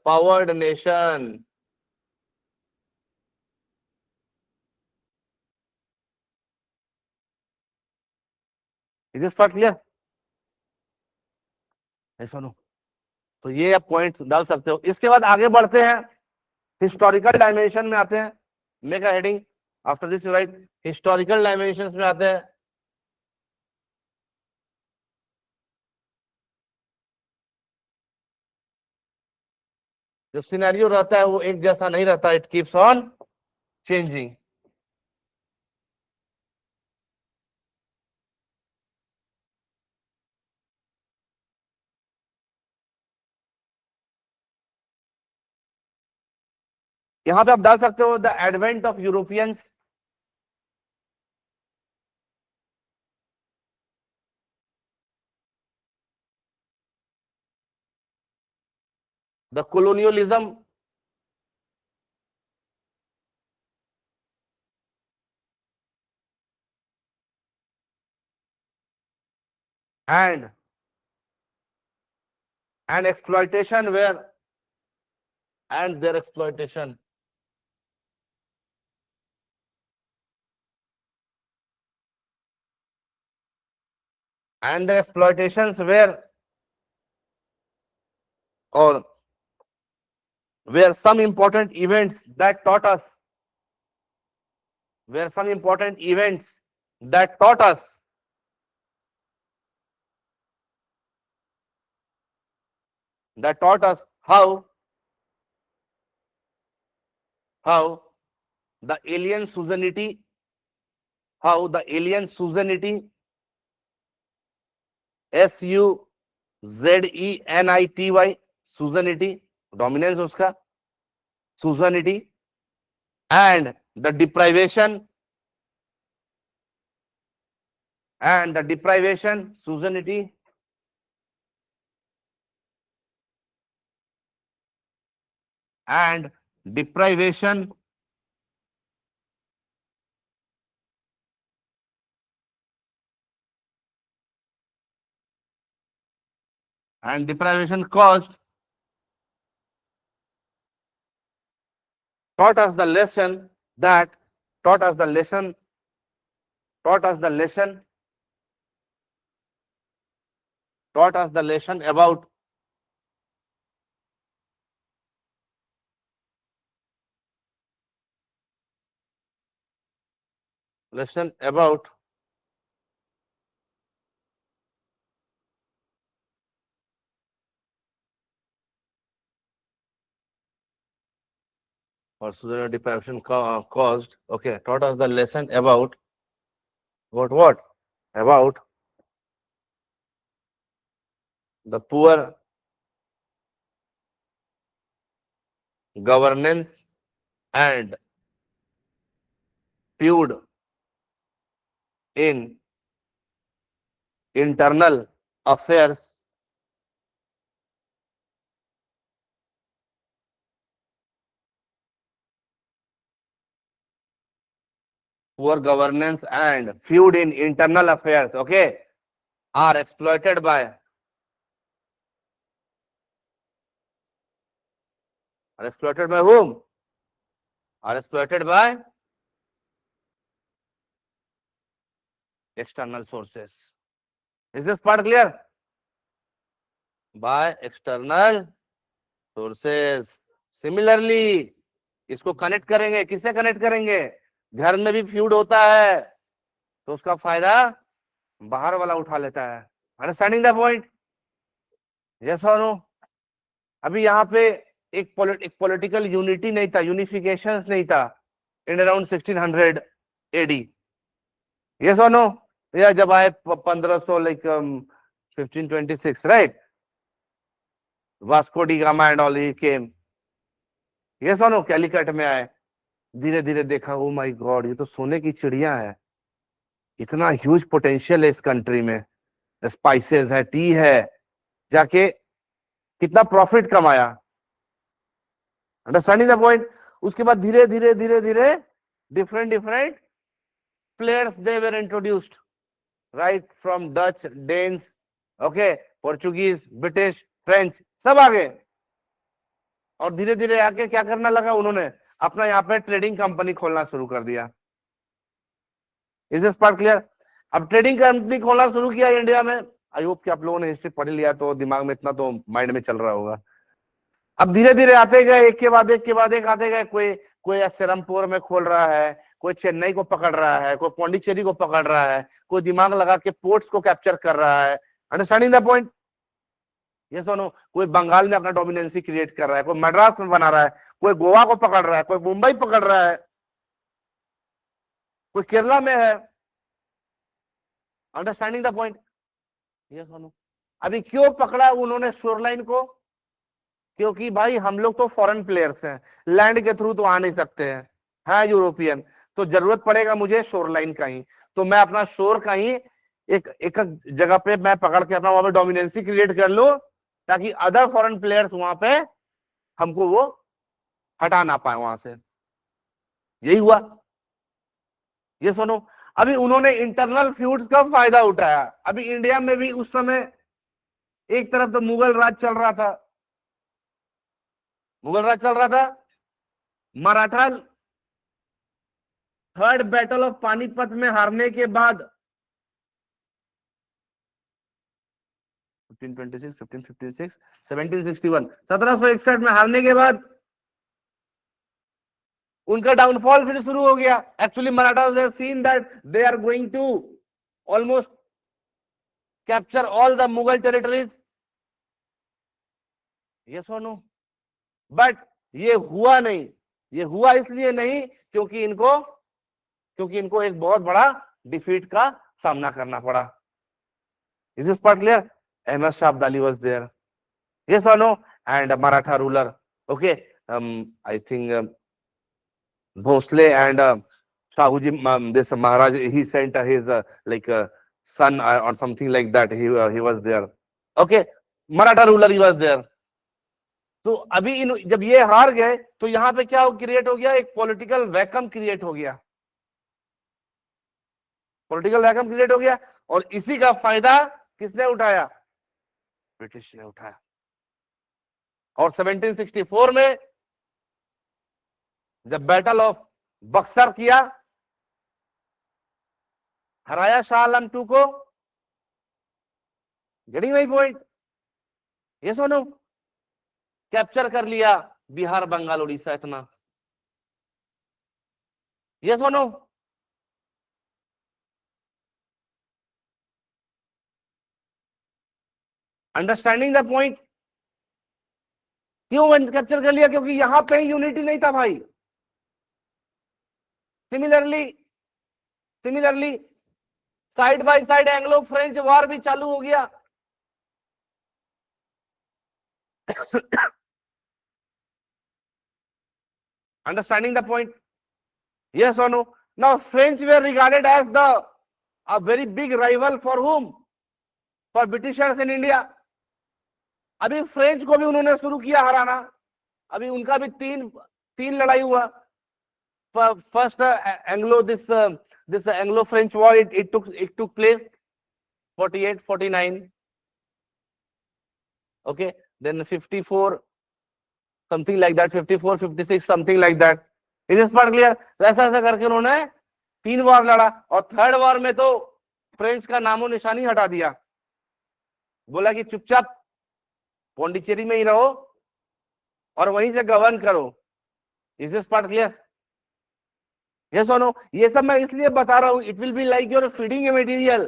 powered nation. Is this part clear? ऐसा नो, तो ये आप पॉइंट डाल सकते हो। इसके बाद आगे बढ़ते हैं, हिस्टोरिकल डायमेंशन में आते हैं। Make a heading after this, you right historical dimension में आते हैं। जो सिनेरियो रहता है वो एक जैसा नहीं रहता, इट कीप्स ऑन चेंजिंग। यहां पे आप डाल सकते हो the advent of Europeans, the colonialism, and exploitation where, and their exploitation, and the exploitations where, or where some important events that taught us, where some important events that taught us how the alien suzerainty, how the alien suzerainty, SUZENITY, suzerainty, dominance उसका, suzerainty, and the deprivation, suzerainty, and deprivation caused, taught us the lesson that, taught us the lesson about or suzerain deprivation caused, okay, taught us the lesson about what? About the poor governance and feud in internal affairs, poor governance and feud in internal affairs, okay, are exploited by, whom? Are exploited by external sources. Is this part clear? By external sources. Similarly, इसको connect करेंगे, किससे connect करेंगे? घर में भी feud होता है तो उसका फायदा बाहर वाला उठा लेता है। Understanding the point? यस और नो? अभी यहाँ पे एक पॉलिटिकल यूनिटी नहीं था, यूनिफिकेशन नहीं था इन अराउंड 1600 एडी। यस और नो? या जब आए 1500 like 1526, right? Vasco D gamma and all he came. Yes और नो? कैलिकट में आए, धीरे धीरे देखा, ओ माय गॉड, ये तो सोने की चिड़िया है, इतना ह्यूज पोटेंशियल है इस कंट्री में, स्पाइसेस है, टी है, जाके कितना प्रॉफिट कमाया। Understanding the point? उसके बाद धीरे धीरे धीरे धीरे different players they were introduced, right from Dutch, Danes, okay, Portuguese, British, French, सब आ गए। और धीरे धीरे आके क्या करना लगा, उन्होंने अपना यहाँ पे ट्रेडिंग कंपनी खोलना शुरू कर दिया। Is this part clear? अब ट्रेडिंग कंपनी खोलना शुरू किया इंडिया में, आई होप कि आप लोगों ने हिस्ट्री पढ़ लिया तो दिमाग में इतना तो माइंड में चल रहा होगा। अब धीरे धीरे आते गए, एक के बाद एक के बाद एक आते गए। कोई कोई सिरमपुर में खोल रहा है, कोई चेन्नई को पकड़ रहा है, कोई पौंडीचेरी को पकड़ रहा है, कोई दिमाग लगा के पोर्ट्स को कैप्चर कर रहा है। Understanding the point? ये सुनो, कोई बंगाल में अपना डोमिनेंसी क्रिएट कर रहा है, कोई मद्रास में बना रहा है, कोई गोवा को पकड़ रहा है, कोई मुंबई पकड़ रहा है, कोई केरला में है। Understanding the point? ये सुनो, अभी क्यों पकड़ा उन्होंने शोरलाइन को? क्योंकि भाई हम लोग तो फॉरेन प्लेयर्स हैं, लैंड के थ्रू तो आ नहीं सकते हैं, है यूरोपियन, तो जरूरत पड़ेगा मुझे शोर लाइन का ही। तो मैं अपना शोर का ही एक एक जगह पे मैं पकड़ के अपना वहां पे डोमिनेंसी क्रिएट कर लूं, ताकि अदर फॉरेन प्लेयर्स वहां पे हमको वो हटा ना पाए वहां से। यही हुआ। ये सुनो, अभी उन्होंने इंटरनल फ्यूड्स का फायदा उठाया। अभी इंडिया में भी उस समय एक तरफ तो मुगल राज चल रहा था, मुगल राज चल रहा था, Maratha third battle of Panipat में हारने के बाद 1526, 1556, 1761, 1761 में हारने के बाद उनका डाउनफॉल फिर शुरू हो गया। Actually Marathas have seen that they are going to almost capture all the Mughal territories. Yes और नो? बट ये हुआ नहीं। ये हुआ इसलिए नहीं क्योंकि इनको एक बहुत बड़ा डिफीट का सामना करना पड़ा। Is this part clear? Ahmad Shah Abdali was there, yes or no? And a Maratha ruler, okay, I think Bhosle and Shahuji, this Maharaj, he sent his like son or something like that. He was there, okay, Maratha ruler he was there. तो अभी जब ये हार गए तो यहाँ पे क्या क्रिएट हो गया? एक पॉलिटिकल वैकम क्रिएट हो गया, पॉलिटिकल वैकम क्रिएट हो गया। और इसी का फायदा किसने उठाया? ब्रिटिश ने उठाया। और 1764 में जब बैटल ऑफ बक्सर किया, हराया शाह आलम टू को। Getting my point? ये सुनो, कैप्चर कर लिया बिहार, बंगाल, उड़ीसा, इतना। ये सुनो, अंडरस्टैंडिंग द पॉइंट? क्यों कैप्चर कर लिया? क्योंकि यहां पे यूनिटी नहीं था भाई। Similarly side by side Anglo French war भी चालू हो गया। Understanding the point? yes or no? Now French were regarded as a very big rival for whom? For Britishers in India. अभी फ्रेंच को भी उन्होंने शुरू किया हराना। अभी उनका भी तीन लड़ाई हुआ। First Anglo this Anglo French war, it took place 48, 49, okay, then 54, something like that, 54, 56, something like that. Is this part clear? तो ऐसा ऐसा करके उन्होंने 3 वार लड़ा, और थर्ड वार में तो फ्रेंच का नामो निशानी हटा दिया। बोला कि चुपचाप पौंडीचेरी में ही रहो और वहीं से गवर्न करो। Is this part clear? Yes और नो? ये सब मैं इसलिए बता रहा हूं, it will be like your feeding a material.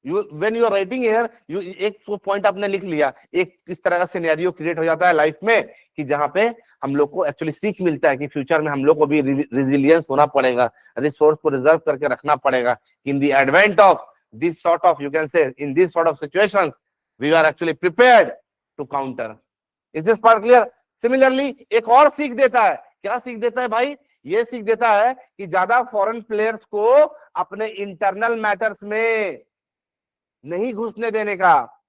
When you are writing here, एक पॉइंट आपने लिख लिया, एक इस तरह का सिनेरियो क्रिएट हो जाता है लाइफ में कि जहां पे हम लोग को एक्चुअली सीख मिलता है कि फ्यूचर में हम लोग को भी रिजिलियंस होना पड़ेगा, रिसोर्स को रिजर्व करके रखना पड़ेगा। In the advent of this sort of, you can say, in this sort of situations we are actually prepared to counter. Is this part clear? Similarly एक और सीख देता है। क्या सीख देता है भाई? ये सीख देता है कि ज्यादा फॉरेन प्लेयर्स को अपने इंटरनल मैटर्स में नहीं घुसने देने का।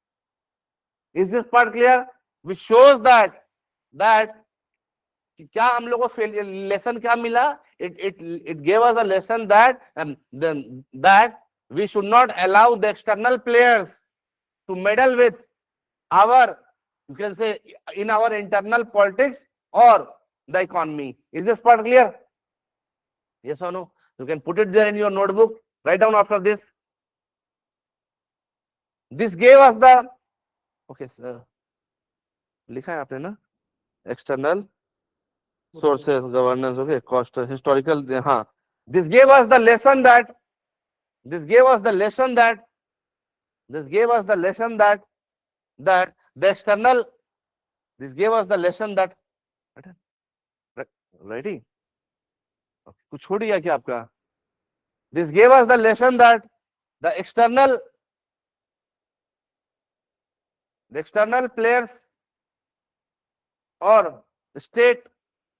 Is this part clear? Which shows that क्या हम लोग को लेसन क्या मिला? It gave us a lesson that we should not allow the external players to meddle with our, you can say, in our internal politics or the economy. Is this part clear? Yes or no? You can put it there in your notebook. Write down after this. This gave us the, okay sir लिखा है आपने ना, external sources governance, okay cost historical, हाँ, this gave us the lesson that, this gave us the lesson that this gave us the lesson that that the external, this gave us the lesson that, ready, कुछ छोड़ दिया क्या आपका? This gave us the lesson that the external players or state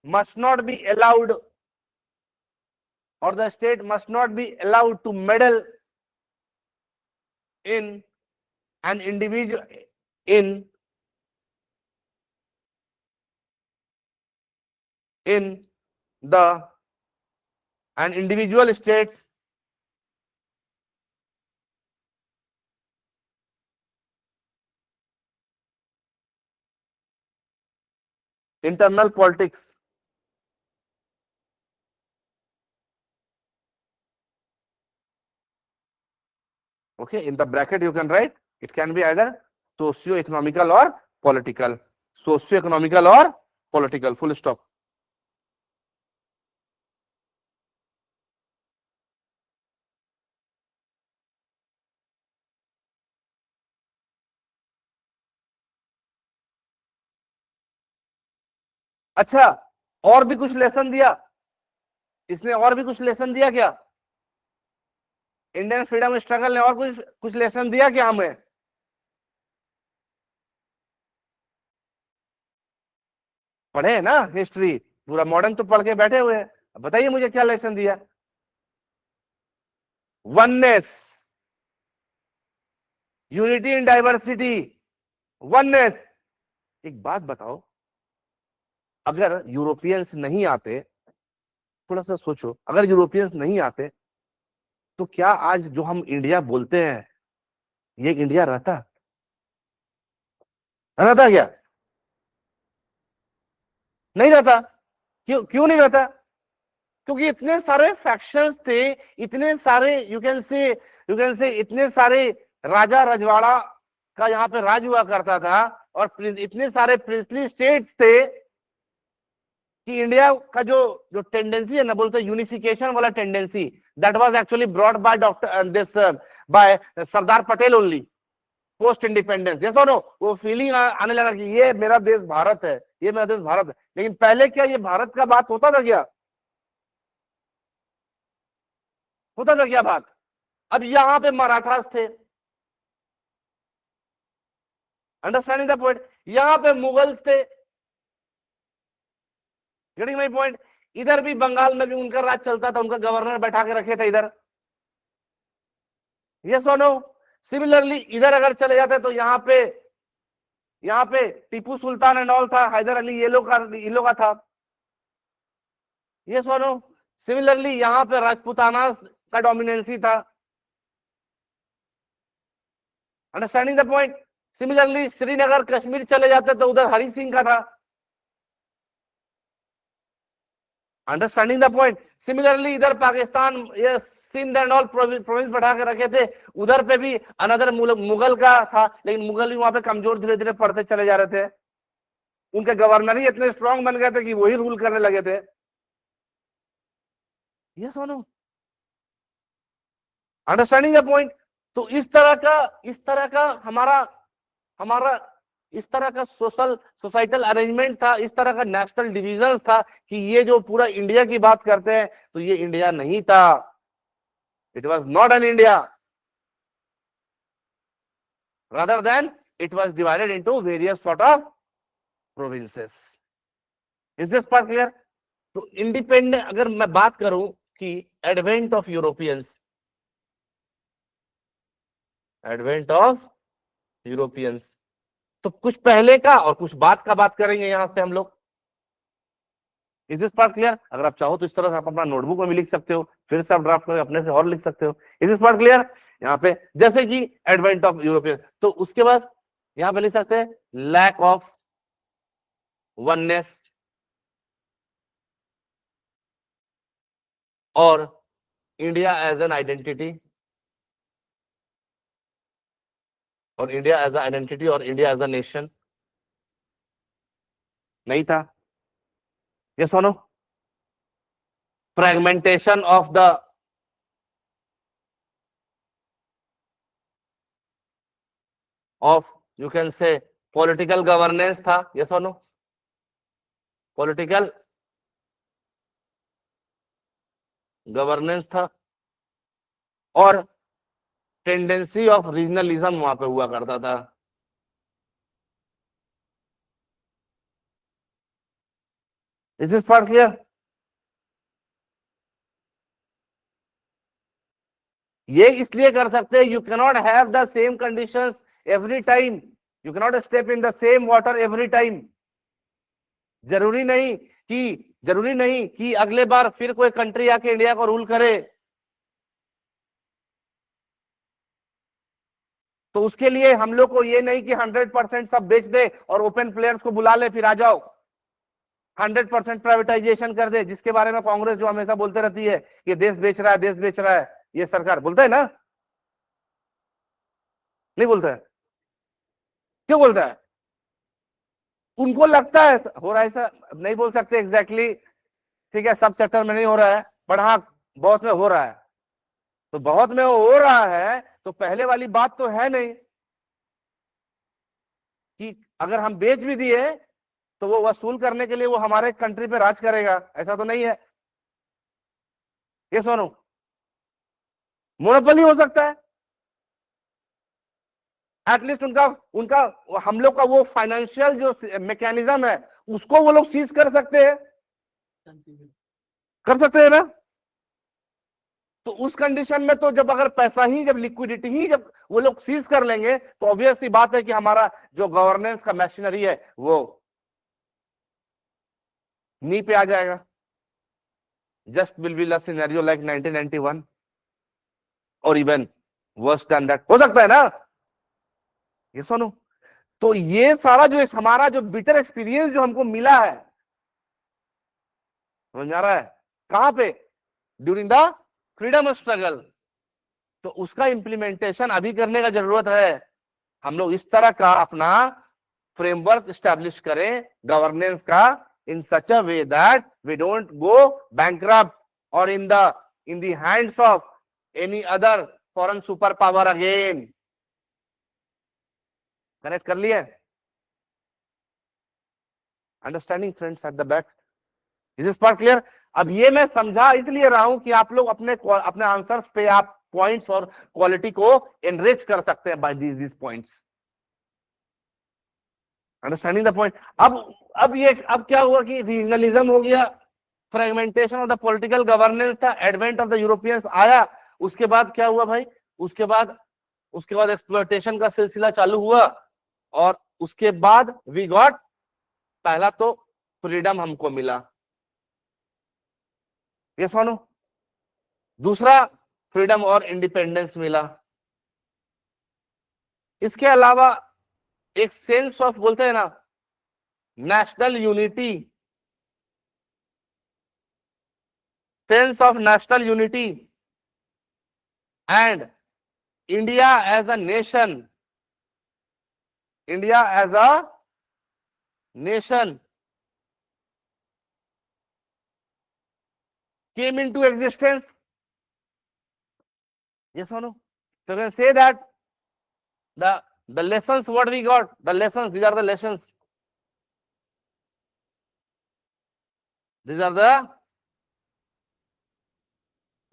must not be allowed, or the state must not be allowed to meddle in an individual, in the an individual states internal politics. Okay, in the bracket you can write, it can be either socio-economical or political, socio-economical or political, full stop. अच्छा, और भी कुछ lesson दिया इसने, और भी कुछ lesson दिया क्या? इंडियन फ्रीडम स्ट्रगल ने और कुछ कुछ लेसन दिया क्या हमें? पढ़े है ना हिस्ट्री, पूरा मॉडर्न तो पढ़ के बैठे हुए हैं, बताइए मुझे क्या लेसन दिया? Oneness, unity in diversity, oneness. एक बात बताओ, अगर यूरोपियंस नहीं आते, थोड़ा सा सोचो, अगर यूरोपियंस नहीं आते तो क्या आज जो हम इंडिया बोलते हैं ये इंडिया रहता? रहता क्या? नहीं रहता। क्यों क्यों नहीं रहता? क्योंकि इतने सारे फैक्शंस थे, इतने सारे यू कैन से इतने सारे राजा रजवाड़ा का यहाँ पे राज हुआ करता था, और इतने सारे प्रिंसली स्टेट्स थे कि इंडिया का जो जो टेंडेंसी है ना, बोलते यूनिफिकेशन वाला tendency, that was actually brought by doctor this by Sardar Patel only post independence. ये सुनो, वो फीलिंग आने लगा कि ये मेरा देश भारत है, ये मेरा देश भारत है। लेकिन पहले क्या ये भारत का बात होता था क्या? होता था क्या बात? अब यहां पे मराठास थे, अंडरस्टैंडिंग द पॉइंट, यहां पे मुगल्स थे, गेटिंग माय पॉइंट। इधर भी बंगाल में भी उनका राज चलता था, उनका गवर्नर बैठा के रखे थे इधर, ये सुनो। सिमिलरली इधर अगर चले जाते तो यहाँ पे टीपू सुल्तान एंड ऑल था, हैदर अली ये लोग का था, ये सुनो। सिमिलरली यहाँ पे राजपूताना का डोमिनेंसी था, understanding the point. Similarly Srinagar Kashmir चले जाते तो उधर हरि सिंह का था, अंडरस्टैंडिंग द पॉइंट। सिमिलरली इधर पाकिस्तान ये सिंध एंड ऑल प्रोविंस बढ़ा के रखे थे, उधर पे भी अनदर मुगल का था, लेकिन मुगल भी वहां पे कमजोर धीरे धीरे पड़ते चले जा रहे थे, उनके गवर्नर ही इतने स्ट्रांग बन गए थे कि वही रूल करने लगे थे, ये सुनो, अंडरस्टैंडिंग द पॉइंट। तो इस तरह का हमारा हमारा इस तरह का सोसाइटल अरेंजमेंट था, इस तरह का नेशनल डिविजन था कि ये जो पूरा इंडिया की बात करते हैं तो ये इंडिया नहीं था, it was not an India, rather than it was divided into various sort of provinces. Is this part clear? तो इंडिपेंडेंट अगर मैं बात करूं कि एडवेंट ऑफ यूरोपियंस, तो कुछ पहले का और कुछ बाद का बात करेंगे यहां से हम लोग। Is this part clear? अगर आप चाहो तो इस तरह से आप अपना नोटबुक में भी लिख सकते हो, फिर से आप ड्राफ्ट करके अपने से और लिख सकते हो। Is this part clear? यहाँ पे जैसे कि एडवेंट ऑफ यूरोपियन, तो उसके बाद यहाँ पे लिख सकते हैं लैक ऑफ वननेस और इंडिया एज एन आइडेंटिटी, और इंडिया एज अ आइडेंटिटी और इंडिया एज अ नेशन? नहीं था। ये सुनो, फ्रेगमेंटेशन ऑफ यू कैन से पॉलिटिकल गवर्नेंस था। ये सुनो, पॉलिटिकल गवर्नेंस था और टेंडेंसी ऑफ रीजनलिज्म वहां पे हुआ करता था। Is this part clear? ये इसलिए कर सकते हैं, you cannot have the same conditions every time, you cannot step in the same water every time. जरूरी नहीं जरूरी नहीं कि अगले बार फिर कोई कंट्री आके इंडिया को रूल करे। तो उसके लिए हम लोग को ये नहीं कि 100% सब बेच दे और ओपन प्लेयर्स को बुला ले फिर आ जाओ, 100% प्राइवेटाइजेशन कर दे, जिसके बारे में कांग्रेस जो हमेशा बोलते रहती है कि देश बेच रहा है, देश बेच रहा है, ये सरकार बोलता है ना, नहीं बोलता है? क्यों बोलता है? उनको लगता है हो रहा है ऐसा, नहीं बोल सकते एग्जैक्टली, ठीक है, सब सेक्टर में नहीं हो रहा है, पर हाँ बहुत में हो रहा है। तो बहुत में हो रहा है तो पहले वाली बात तो है नहीं कि अगर हम बेच भी दिए तो वो वसूल करने के लिए वो हमारे कंट्री पे राज करेगा, ऐसा तो नहीं है। ये सुनो, मोनोपोली हो सकता है, एटलीस्ट उनका उनका हम लोग का वो फाइनेंशियल जो मैकेनिज्म है उसको वो लोग सीज कर सकते हैं, कर सकते हैं ना। तो उस कंडीशन में तो जब अगर पैसा ही, जब लिक्विडिटी ही जब वो लोग सीज कर लेंगे तो ऑब्वियस सी बात है कि हमारा जो गवर्नेंस का मशीनरी है वो नी पे आ जाएगा। Just will be scenario like 1991 और इवन वर्स देन दैट, हो सकता है ना। ये सुनो, तो ये सारा जो हमारा जो बिटर एक्सपीरियंस जो हमको मिला है, समझ आ रहा है, कहां पे? During the freedom struggle. तो उसका इंप्लीमेंटेशन अभी करने का जरूरत है। हम लोग इस तरह का अपना फ्रेमवर्क स्टैब्लिश करें गवर्नेंस का, in such a way that we don't go bankrupt और in the hands of any other foreign super power again. Connect कर लिए? Understanding friends at the back? Is this part clear? अब ये मैं समझा इसलिए रहा हूं कि आप लोग अपने अपने आंसर्स पे आप पॉइंट्स और क्वालिटी को एनरिच कर सकते हैं by these points. Understanding the point? अब क्या हुआ कि रीजनलिज्म हो गया, fragmentation of the political governance था, एडवेंट ऑफ द यूरोपियंस आया। उसके बाद क्या हुआ भाई? उसके बाद एक्सप्लॉयटेशन का सिलसिला चालू हुआ और उसके बाद वी गॉट, पहला तो फ्रीडम हमको मिला, ये सुनो, दूसरा फ्रीडम और इंडिपेंडेंस मिला। इसके अलावा एक सेंस ऑफ, बोलते हैं ना, national unity, sense of national unity and India as a nation, India as a nation came into existence. Yes or no? So we can say that the lessons what we got, the lessons, these are the lessons. These are the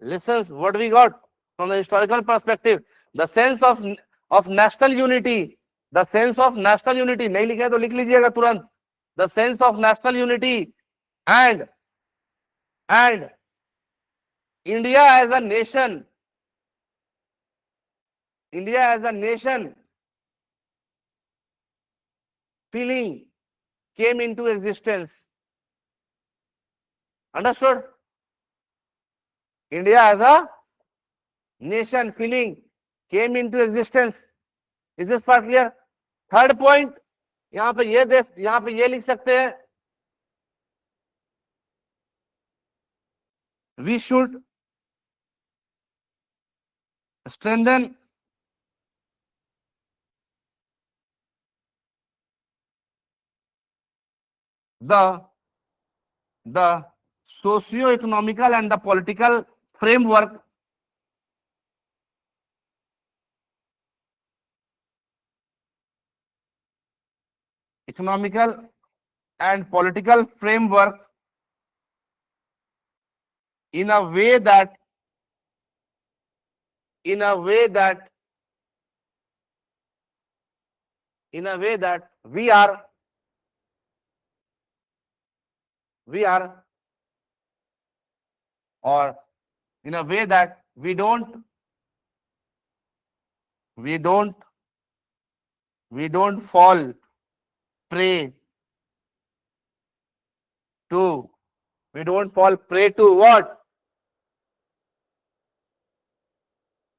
lessons what we got from the historical perspective. The sense of national unity, the sense of national unity, नहीं लिखा है तो लिख लीजिएगा तुरंत। The sense of national unity and India as a nation, India as a nation feeling came into existence. Understood? India as a nation feeling came into existence. Is this part clear? Third point, यहां पे ये देश, यहां पे ये लिख सकते हैं, we should strengthen the socio-economical and the political framework economical and political framework in a way that in a way that we are or in a way that we don't we don't fall prey to what?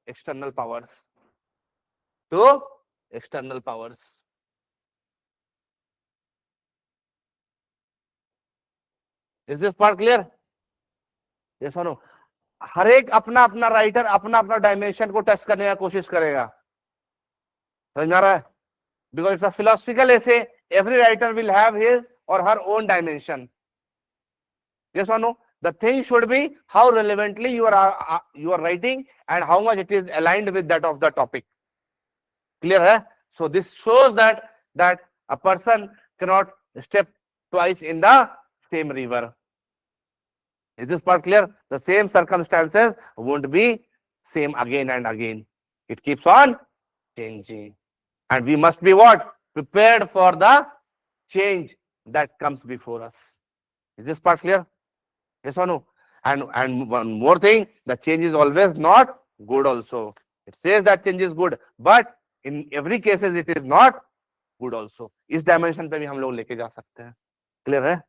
External powers. To external powers. Is this part clear? Yes or no? हर एक अपना अपना writer अपना अपना dimension को test करने का कोशिश करेगा, समझ में आ रहा है? Because it's a philosophical essay, every writer will have his or her own dimension. Yes or no? The thing should be how relevantly you are writing and how much it is aligned with that of the topic. Clear hai? So this shows that a person cannot step twice in the same river. Is this part clear? The same circumstances won't be same again and again. It keeps on changing. And we must be what? Prepared for the change that comes before us. Is this part clear? Yes or no? And one more thing, the change is always not good also. It says that change is good, but in every cases it is not good also. इस dimension पे भी हम लोग लेके जा सकते हैं. Clear है?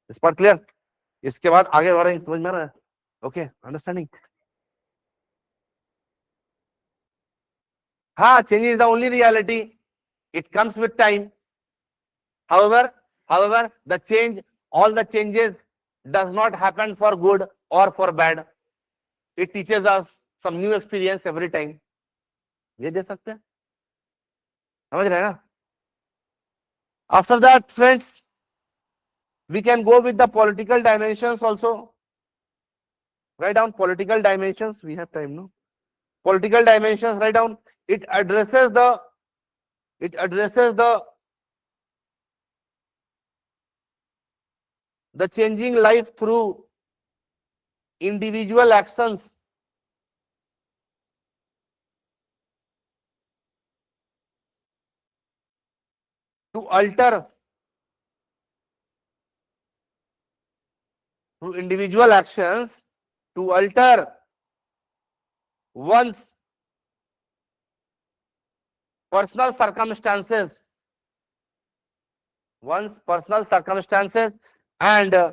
This part clear? इसके बाद आगे बढ़ रहे हैं, समझ में आ रहा है? Okay, understanding? हाँ, change is the only reality. It comes with time. However, the change, all the changes does not happen for good or for bad. It teaches us some new experience every time. ये दे सकते हैं, समझ रहे हैं ना? After that, friends, we can go with the political dimensions also. Write down political dimensions. We have time, no? Political dimensions. Write down. It addresses the changing life through individual actions to alter through individual actions to alter one's personal circumstances and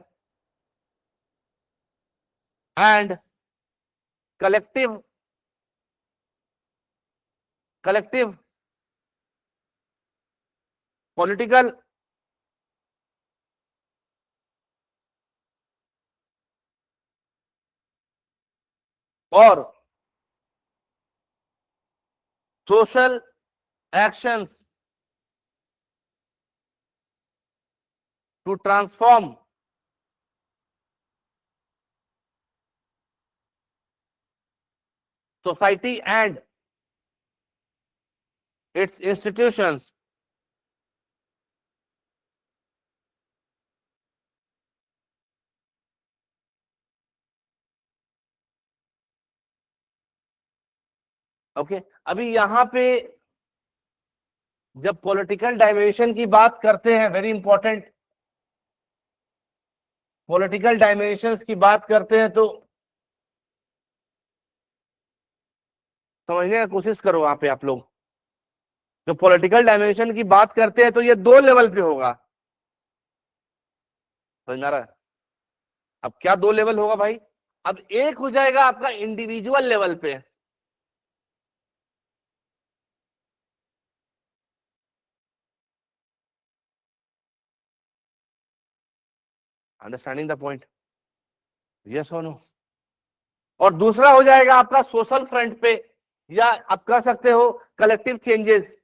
collective political or social actions to transform society and its institutions. Okay, अभी यहाँ पे जब political dimension की बात करते हैं, very important, political dimensions की बात करते हैं तो समझने की कोशिश करो वहां पे आप लोग. जो पॉलिटिकल डायमेंशन की बात करते हैं तो ये दो लेवल पे होगा, समझ में आ रहा है? अब क्या दो लेवल होगा भाई? अब एक हो जाएगा आपका इंडिविजुअल लेवल पे, अंडरस्टैंडिंग द पॉइंट? यस और नो? और दूसरा हो जाएगा आपका सोशल फ्रंट पे, या आप कह सकते हो कलेक्टिव चेंजेस.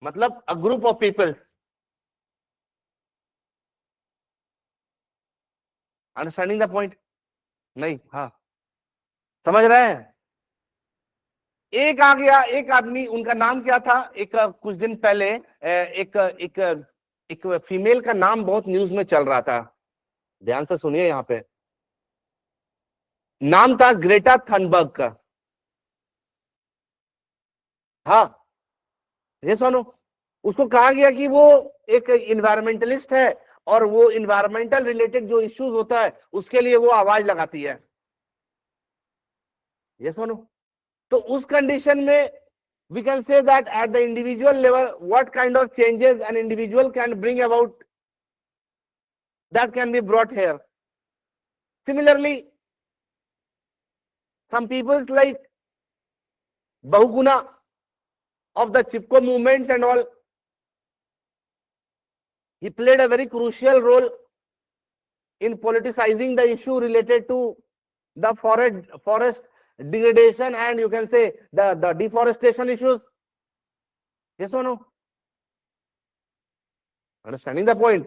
मतलब a group of peoples. Understanding the point? नहीं, हाँ समझ रहे हैं। एक आ गया, एक आदमी, उनका नाम क्या था, एक कुछ दिन पहले एक एक एक फीमेल का नाम बहुत न्यूज में चल रहा था, ध्यान से सुनिए यहाँ पे। नाम था ग्रेटा थनबर्ग का। हाँ, ये सुनो, उसको कहा गया कि वो एक इन्वायरमेंटलिस्ट है और वो इन्वायरमेंटल रिलेटेड जो इश्यूज होता है उसके लिए वो आवाज लगाती है। ये सुनो, तो उस कंडीशन में we can say that at the individual level what kind of changes an individual can bring about, that can be brought here. Similarly, some peoples like Bahuguna of the Chipko movements and all, he played a very crucial role in politicizing the issue related to the forest degradation and you can say the deforestation issues. Yes or no? Understanding the point?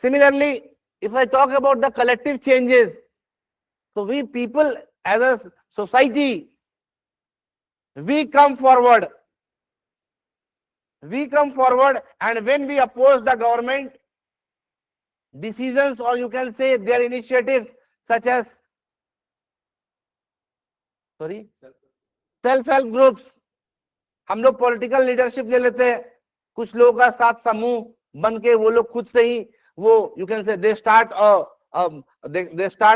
Similarly, if I talk about the collective changes, so we people as a society, we come forward. We come forward, and when we oppose the government decisions or you can say their initiatives such as, sorry, self help groups, हम लोग political leadership ले लेते हैं, कुछ लोगों का साथ समूह बन के वो लोग खुद से ही वो you can say they start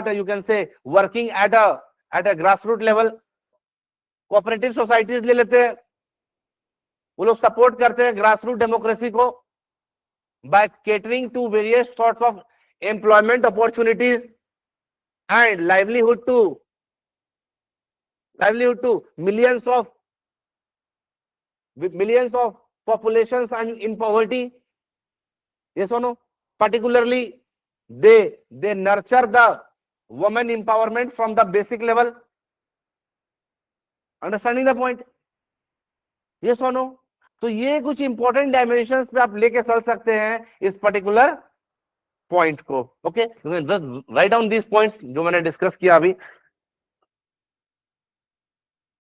you can say working at a grass root level. Cooperative societies ले लेते हैं, वो लोग सपोर्ट करते हैं ग्रास रूट डेमोक्रेसी को by catering to various sorts of employment opportunities and livelihood to millions of populations and in poverty. Yes or no? Particularly they nurture the women empowerment from the basic level. Understanding the point? Yes or no? तो ये कुछ important dimensions पे आप लेके चल सकते हैं इस पर्टिकुलर पॉइंट को। Okay, write down this points जो मैंने डिस्कस किया अभी।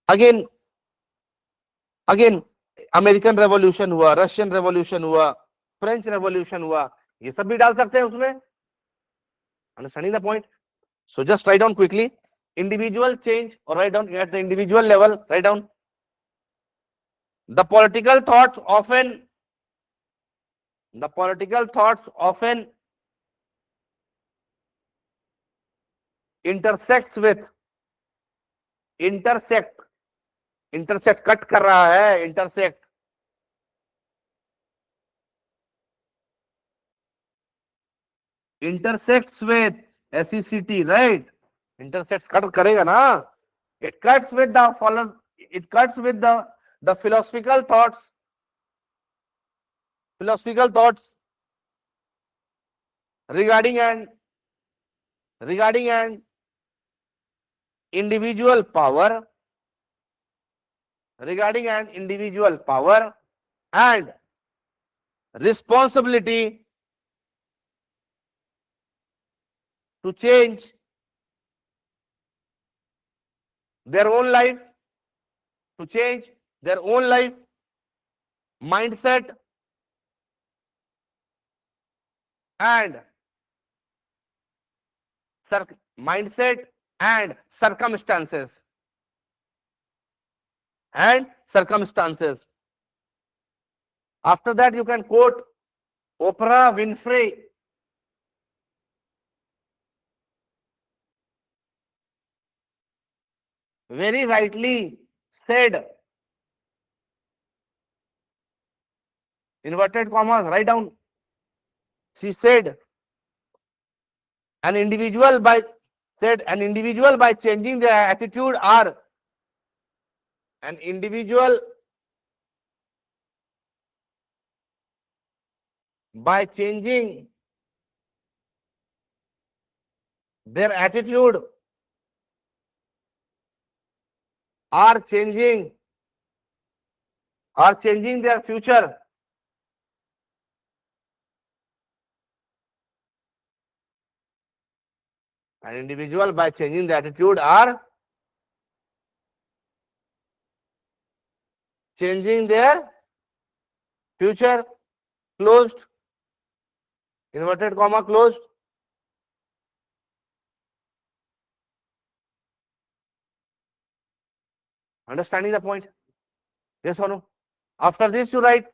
अगेन अमेरिकन रेवोल्यूशन हुआ, रशियन रेवोल्यूशन हुआ, फ्रेंच रेवोल्यूशन हुआ, ये सब भी डाल सकते हैं उसमें। Understanding the point? So just write down quickly individual change, or write down at the individual level, write down the political thoughts often intersect cut कर रहा है, intersect intersects with SECT, right? Intersects cut करेगा ना, it cuts with the philosophical thoughts regarding an individual power and responsibility to change their own life, mindset and circumstances. After that, you can quote Oprah Winfrey. Very rightly said, inverted commas, write down. She said, an individual by changing their attitude or an individual by changing their attitude or changing their future An individual by changing the attitude are changing their future. Closed, inverted comma, closed. Understanding the point? Yes or no? After this, you write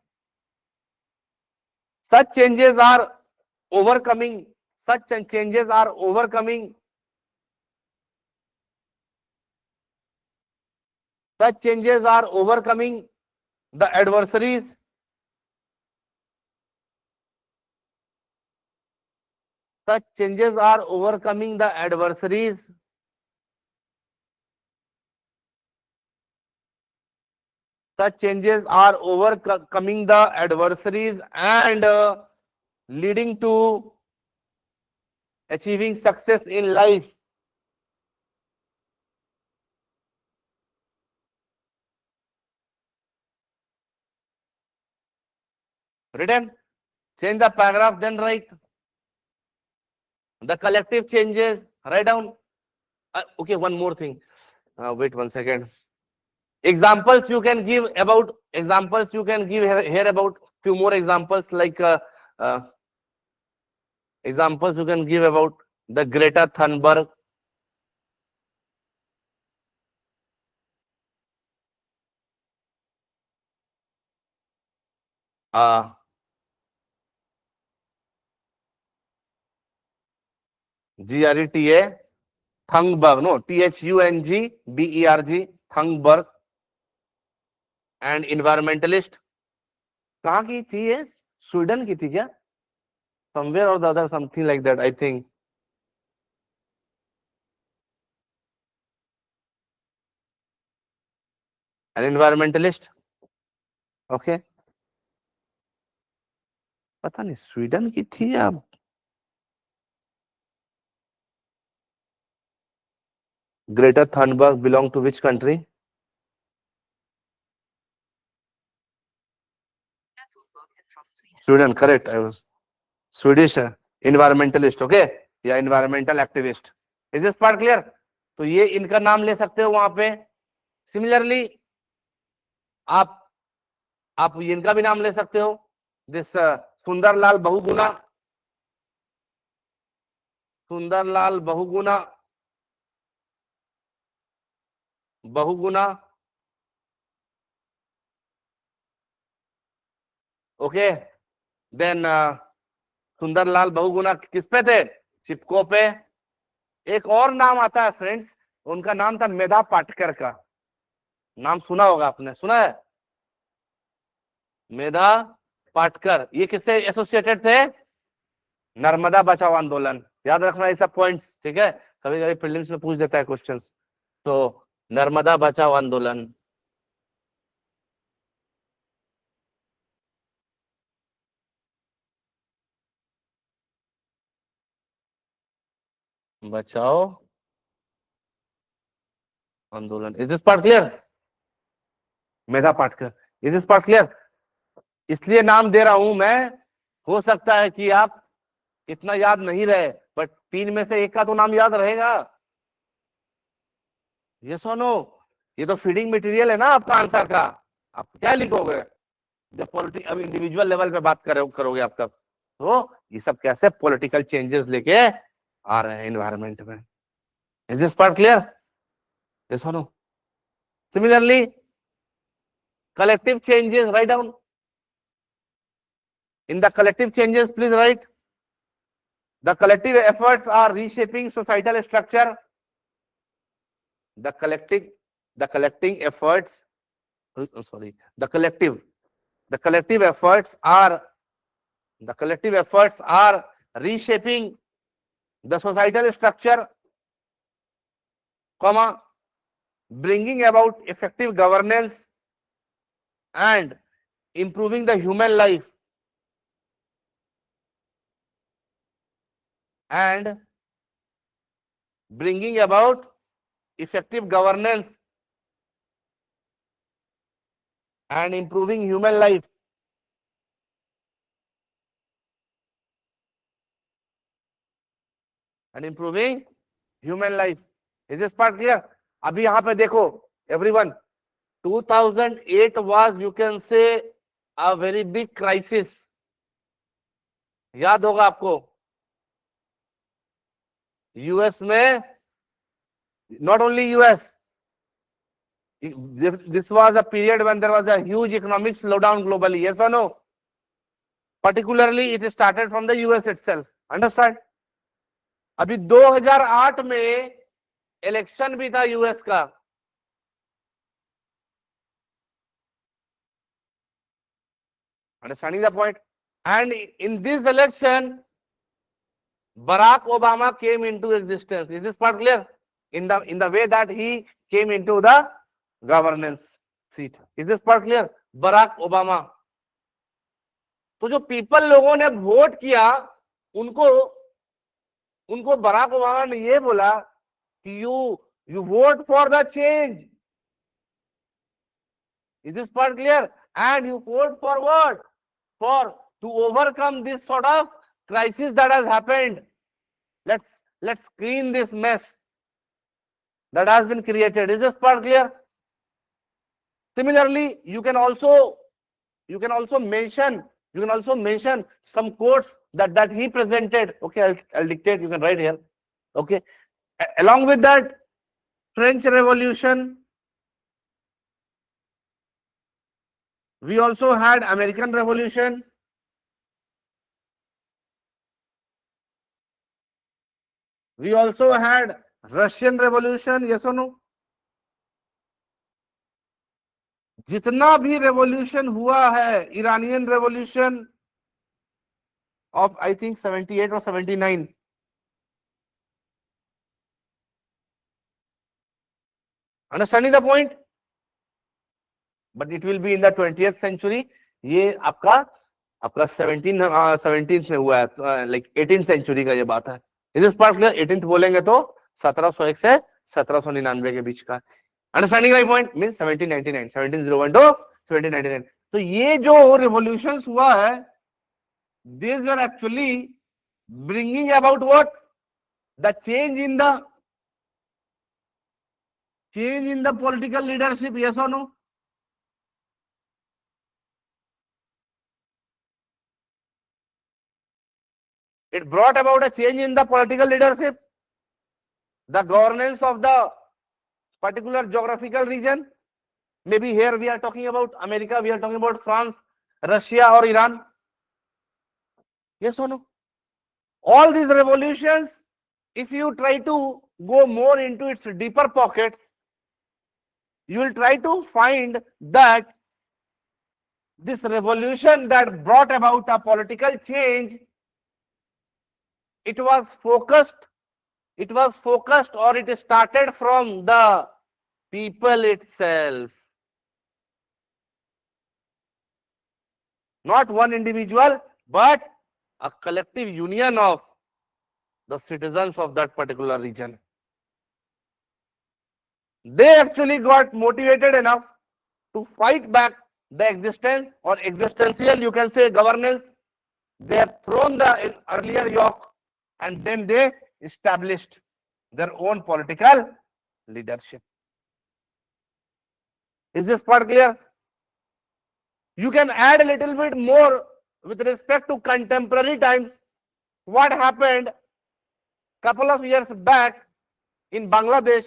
such changes are overcoming. Such changes are overcoming. Such changes are overcoming the adversaries. Such changes are overcoming the adversaries. Such changes are overcoming the adversaries and leading to achieving success in life. Written. Change the paragraph, then write. The collective changes. Write down. Okay, one more thing. Wait 1 second. Examples you can give about. Examples you can give here about. Few more examples like examples you can give about the Greta Thunberg. Greta Thunberg, no, Thungberg, Thunberg, and environmentalist. कहाँ की थी ये? Sweden की थी क्या? Somewhere or the other, something like that, I think. An environmentalist. Okay. पता नहीं Sweden की थी या Greta Thunberg belong to which country? Sweden, correct. I was Swedish environmentalist, okay? या environmental activist. Is this part clear? तो ये इनका नाम ले सकते हो वहां पे. Similarly, आप इनका भी नाम ले सकते हो. This Sundarlal Bahuguna. Sundarlal Bahuguna. Bahuguna. Okay. Then Sundarlal Bahuguna किस पे थे? चिपको पे. एक और नाम आता है फ्रेंड्स, उनका नाम था मेधा पाटकर का. नाम सुना होगा आपने, सुना है? मेधा पाटकर. ये किससे एसोसिएटेड थे? नर्मदा बचाओ आंदोलन. याद रखना ये सब पॉइंट्स, ठीक है? कभी कभी प्रीलिम्स में पूछ देता है क्वेश्चंस. तो नर्मदा बचाओ आंदोलन. बचाओ आंदोलन. Is this part clear? Medha Patkar. Is this part clear? इसलिए नाम दे रहा हूं मैं. हो सकता है कि आप इतना याद नहीं रहे, बट 3 में से एक का तो नाम याद रहेगा. ये सुनो, ये तो फीडिंग मटेरियल है ना आपका आंसर का. आप क्या लिखोगे जब पॉलिटिक्स अब इंडिविजुअल लेवल पे बात करोगे आप तब. तो ये सब कैसे पॉलिटिकल चेंजेस लेके आ रहे हैं एनवायरमेंट में. Is this part clear? ये सुनो. Similarly collective changes, write down. In the collective changes, please write. The collective efforts are reshaping societal structure. The collecting efforts. Sorry. The collective efforts are reshaping the societal structure, comma, bringing about effective governance and improving the human life. And bringing about effective governance and improving human life. And improving human life. Is this part clear? अभी यहां पे देखो everyone, 2008 was you can से a very big crisis, याद होगा आपको। US में, not only US, this was a period when there was a huge economic slowdown globally, yes or no? Particularly it started from the US itself, understand? अभी 2008 में election भी था US का, understanding the point? And in this election Barack Obama came into existence. Is this part clear? In the way that he came into the governance seat. Is this part clear? Barack Obama. तो जो people लोगों ने vote किया, उनको Barack Obama ने ये बोला कि you vote for the change. Is this part clear? And you vote for what? For to overcome this sort of crisis that has happened. Let's clean this mess that has been created. Is this part clear? Similarly, you can also mention some quotes that he presented. Okay, I'll dictate, you can write here. Okay, along with that, French Revolution, we also had American Revolution, we also had Russian Revolution, yes or no? जितना भी revolution हुआ है, Iranian revolution of I think 78 or 79, understanding the point? But it will be in the 20th century. ये आपका 17th में हुआ है, like 18th century का ये बात है। इस पार्ट क्लियर? 18th बोलेंगे तो 1701 से 1799 के बीच का। Understanding my point? Means 1799, 1701 to 1799। तो ये जो रिवॉल्यूशंस हुआ है, these were actually bringing about what? The change in the political leadership, yes or no? It brought about a change in the political leadership, the governance of the particular geographical region. Maybe here we are talking about America, we are talking about France, Russia or Iran. Yes or no? All these revolutions, if you try to go more into its deeper pockets, you will try to find that this revolution that brought about a political change, it was focused or it started from the people itself, not one individual, but a collective union of the citizens of that particular region. They actually got motivated enough to fight back the existence or existential, you can say, governance. They have thrown the earlier yoke and then they established their own political leadership. Is this part clear? You can add a little bit more with respect to contemporary times. What happened couple of years back in Bangladesh,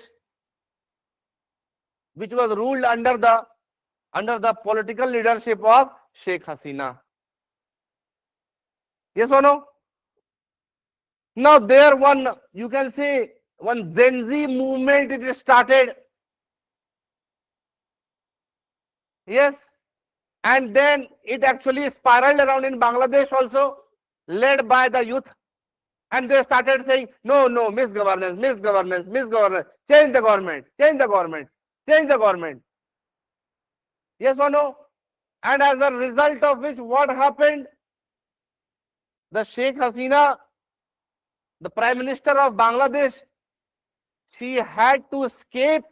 which was ruled under the political leadership of Sheikh Hasina. Yes or no? Now there you can say one Gen Z movement, it started. Yes. And then it actually spiraled around in Bangladesh also, led by the youth. And they started saying, no, misgovernance, change the government. Yes or no? And as a result of which, what happened? The Sheikh Hasina, the Prime Minister of Bangladesh, she had to escape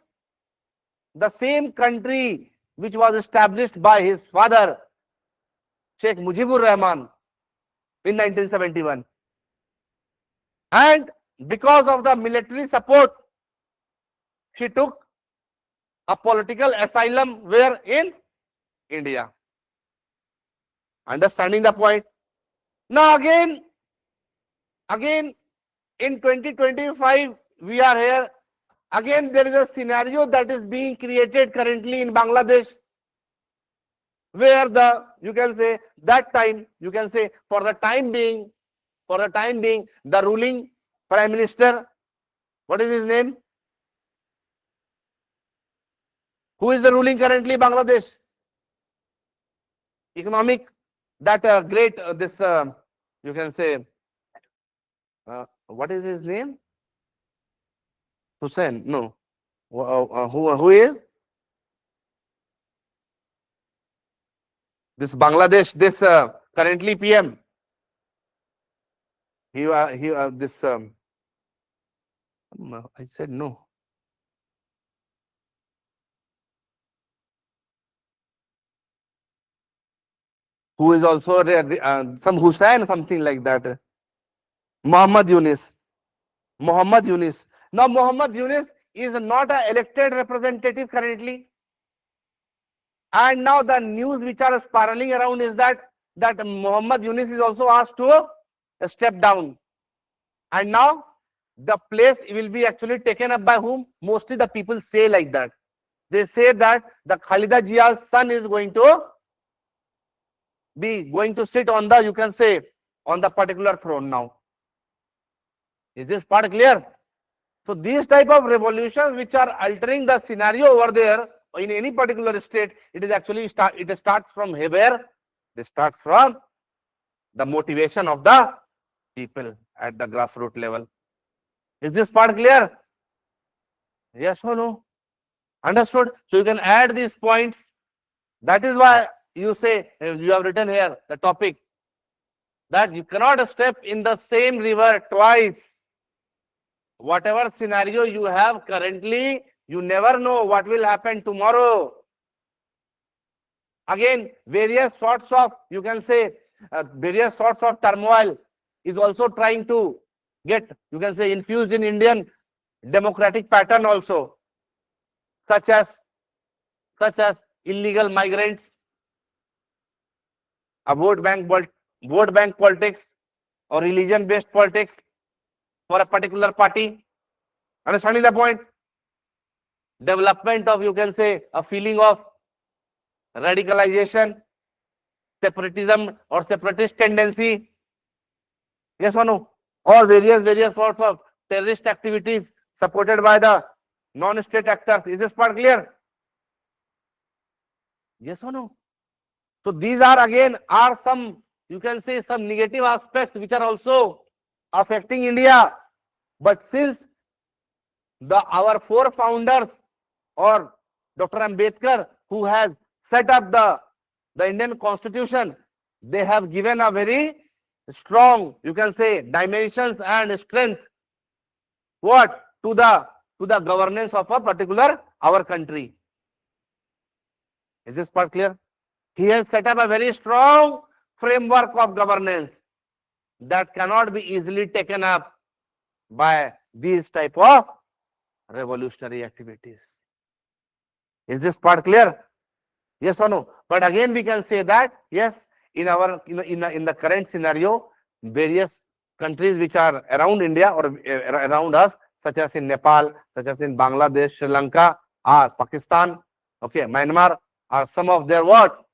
the same country which was established by his father, Sheikh Mujibur Rahman, in 1971. And because of the military support, she took a political asylum where in India. Understanding the point? Now again in 2025 we are here. Again there is a scenario that is being created currently in Bangladesh, where you can say that time, you can say for the time being, the ruling prime minister, what is his name? Who is the ruling currently Bangladesh? Economic, that great this you can say what is his name? Hussein? No. Who is this Bangladesh? This currently PM. He this. I said no. Who is also some Hussein, something like that. Muhammad Yunus. Muhammad Yunus. Now Muhammad Yunus is not an elected representative currently, and now the news which are spiraling around is that Muhammad Yunus is also asked to step down, and now the place will be actually taken up by whom? Mostly the people say like that. They say that the Khalida Jia's son is going to sit on the, you can say, on the particular throne now. Is this part clear? So these type of revolutions which are altering the scenario over there in any particular state, it is actually it starts from where? It starts from the motivation of the people at the grassroots level. Is this part clear? Yes or no? Understood? So you can add these points. That is why you say, you have written here the topic, that you cannot step in the same river twice. Whatever scenario you have currently, you never know what will happen tomorrow. Again, various sorts of, you can say, various sorts of turmoil is also trying to get, you can say, infused in Indian democratic pattern also, such as illegal migrants, a vote bank politics, or religion based politics for a particular party. Understanding the point? Development of, you can say, a feeling of radicalization, separatism or separatist tendency. Yes or no? Or various sorts of terrorist activities supported by the non-state actors. Is this part clear? Yes or no? So these are again some, you can say, some negative aspects which are also affecting India. But since our four founders, or Dr. Ambedkar, who has set up the Indian Constitution, they have given a very strong, you can say, dimensions and strength, what, to the governance of a particular our country. Is this part clear? He has set up a very strong framework of governance that cannot be easily taken up by these type of revolutionary activities. Is this part clear? Yes or no? But again, we can say that yes, in our in the current scenario, various countries which are around India or around us, such as in Nepal, such as in Bangladesh, Sri Lanka, Pakistan, okay, Myanmar, are some of their what,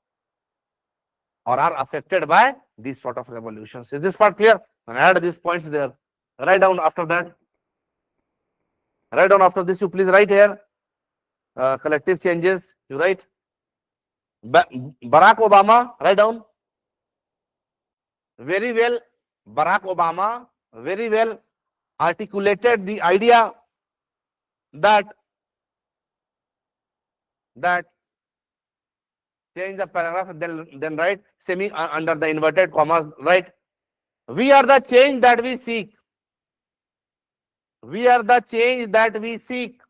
or are affected by these sort of revolutions. Is this part clear? And add these points there. Write down after that. Write down after this. You please write here. Collective changes. You write. Barack Obama. Write down. Very well. Barack Obama very well articulated the idea that change the paragraph, then write semi under the inverted commas, right? We are the change that we seek. We are the change that we seek.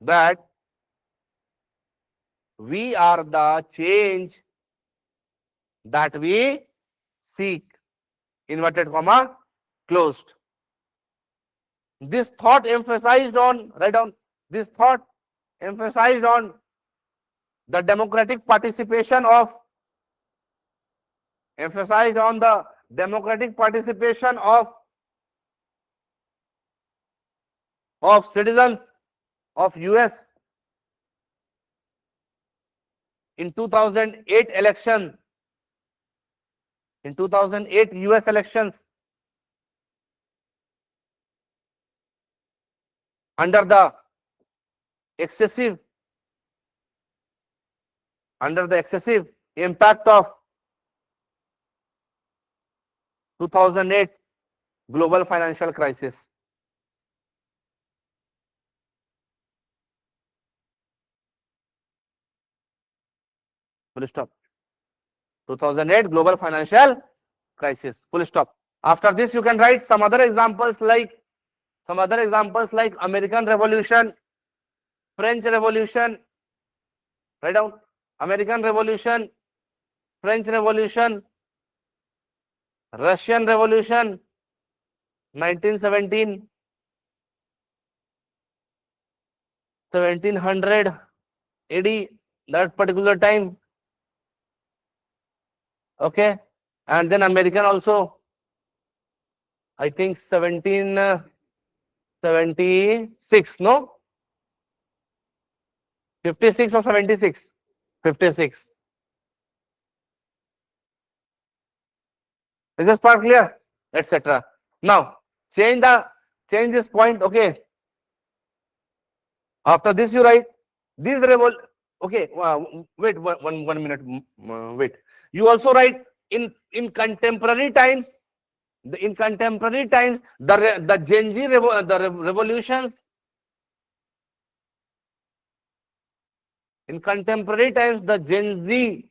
That we are the change that we seek. Inverted comma closed. This thought emphasized on, write down, this thought emphasized on the democratic participation of, emphasized on the democratic participation of citizens of US in 2008 election, in 2008 US elections, under the excessive impact of 2008 global financial crisis. Full stop. 2008 global financial crisis. Full stop. After this, you can write some other examples like American Revolution, French Revolution. Write down American Revolution, French Revolution, Russian Revolution, 1917, 1700 AD, that particular time. Okay, and then American also, I think 1776, no? 56 or 76? 56. Is this part clear? Etc. Now, change this point, okay? After this, you write these revol. Okay, wait one minute. Wait. You also write in contemporary times. In contemporary times, the Gen Z revolutions. In contemporary times, the Gen Z,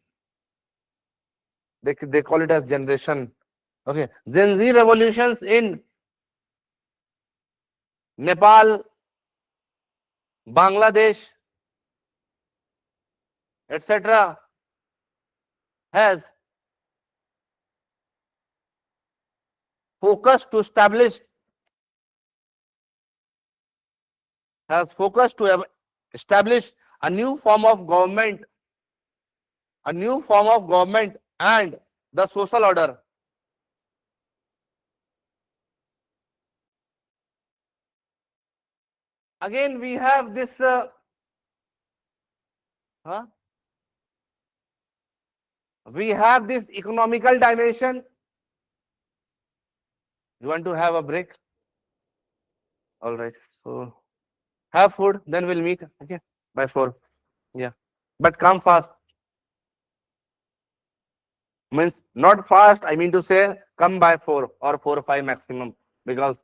they call it as generation. Okay, Gen Z revolutions in Nepal, Bangladesh, etc. has focused to establish a new form of government, and the social order. Again, we have this. We have this economical dimension. You want to have a break? All right. So have food, then we'll meet. Okay, by 4. Yeah, but come fast. Means not fast. I mean to say, come by 4 or 4 or 5 maximum. Because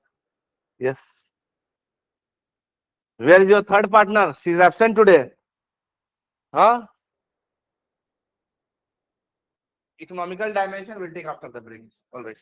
yes. Where is your third partner? She is absent today. Huh? Economical dimension will take after the break. All right.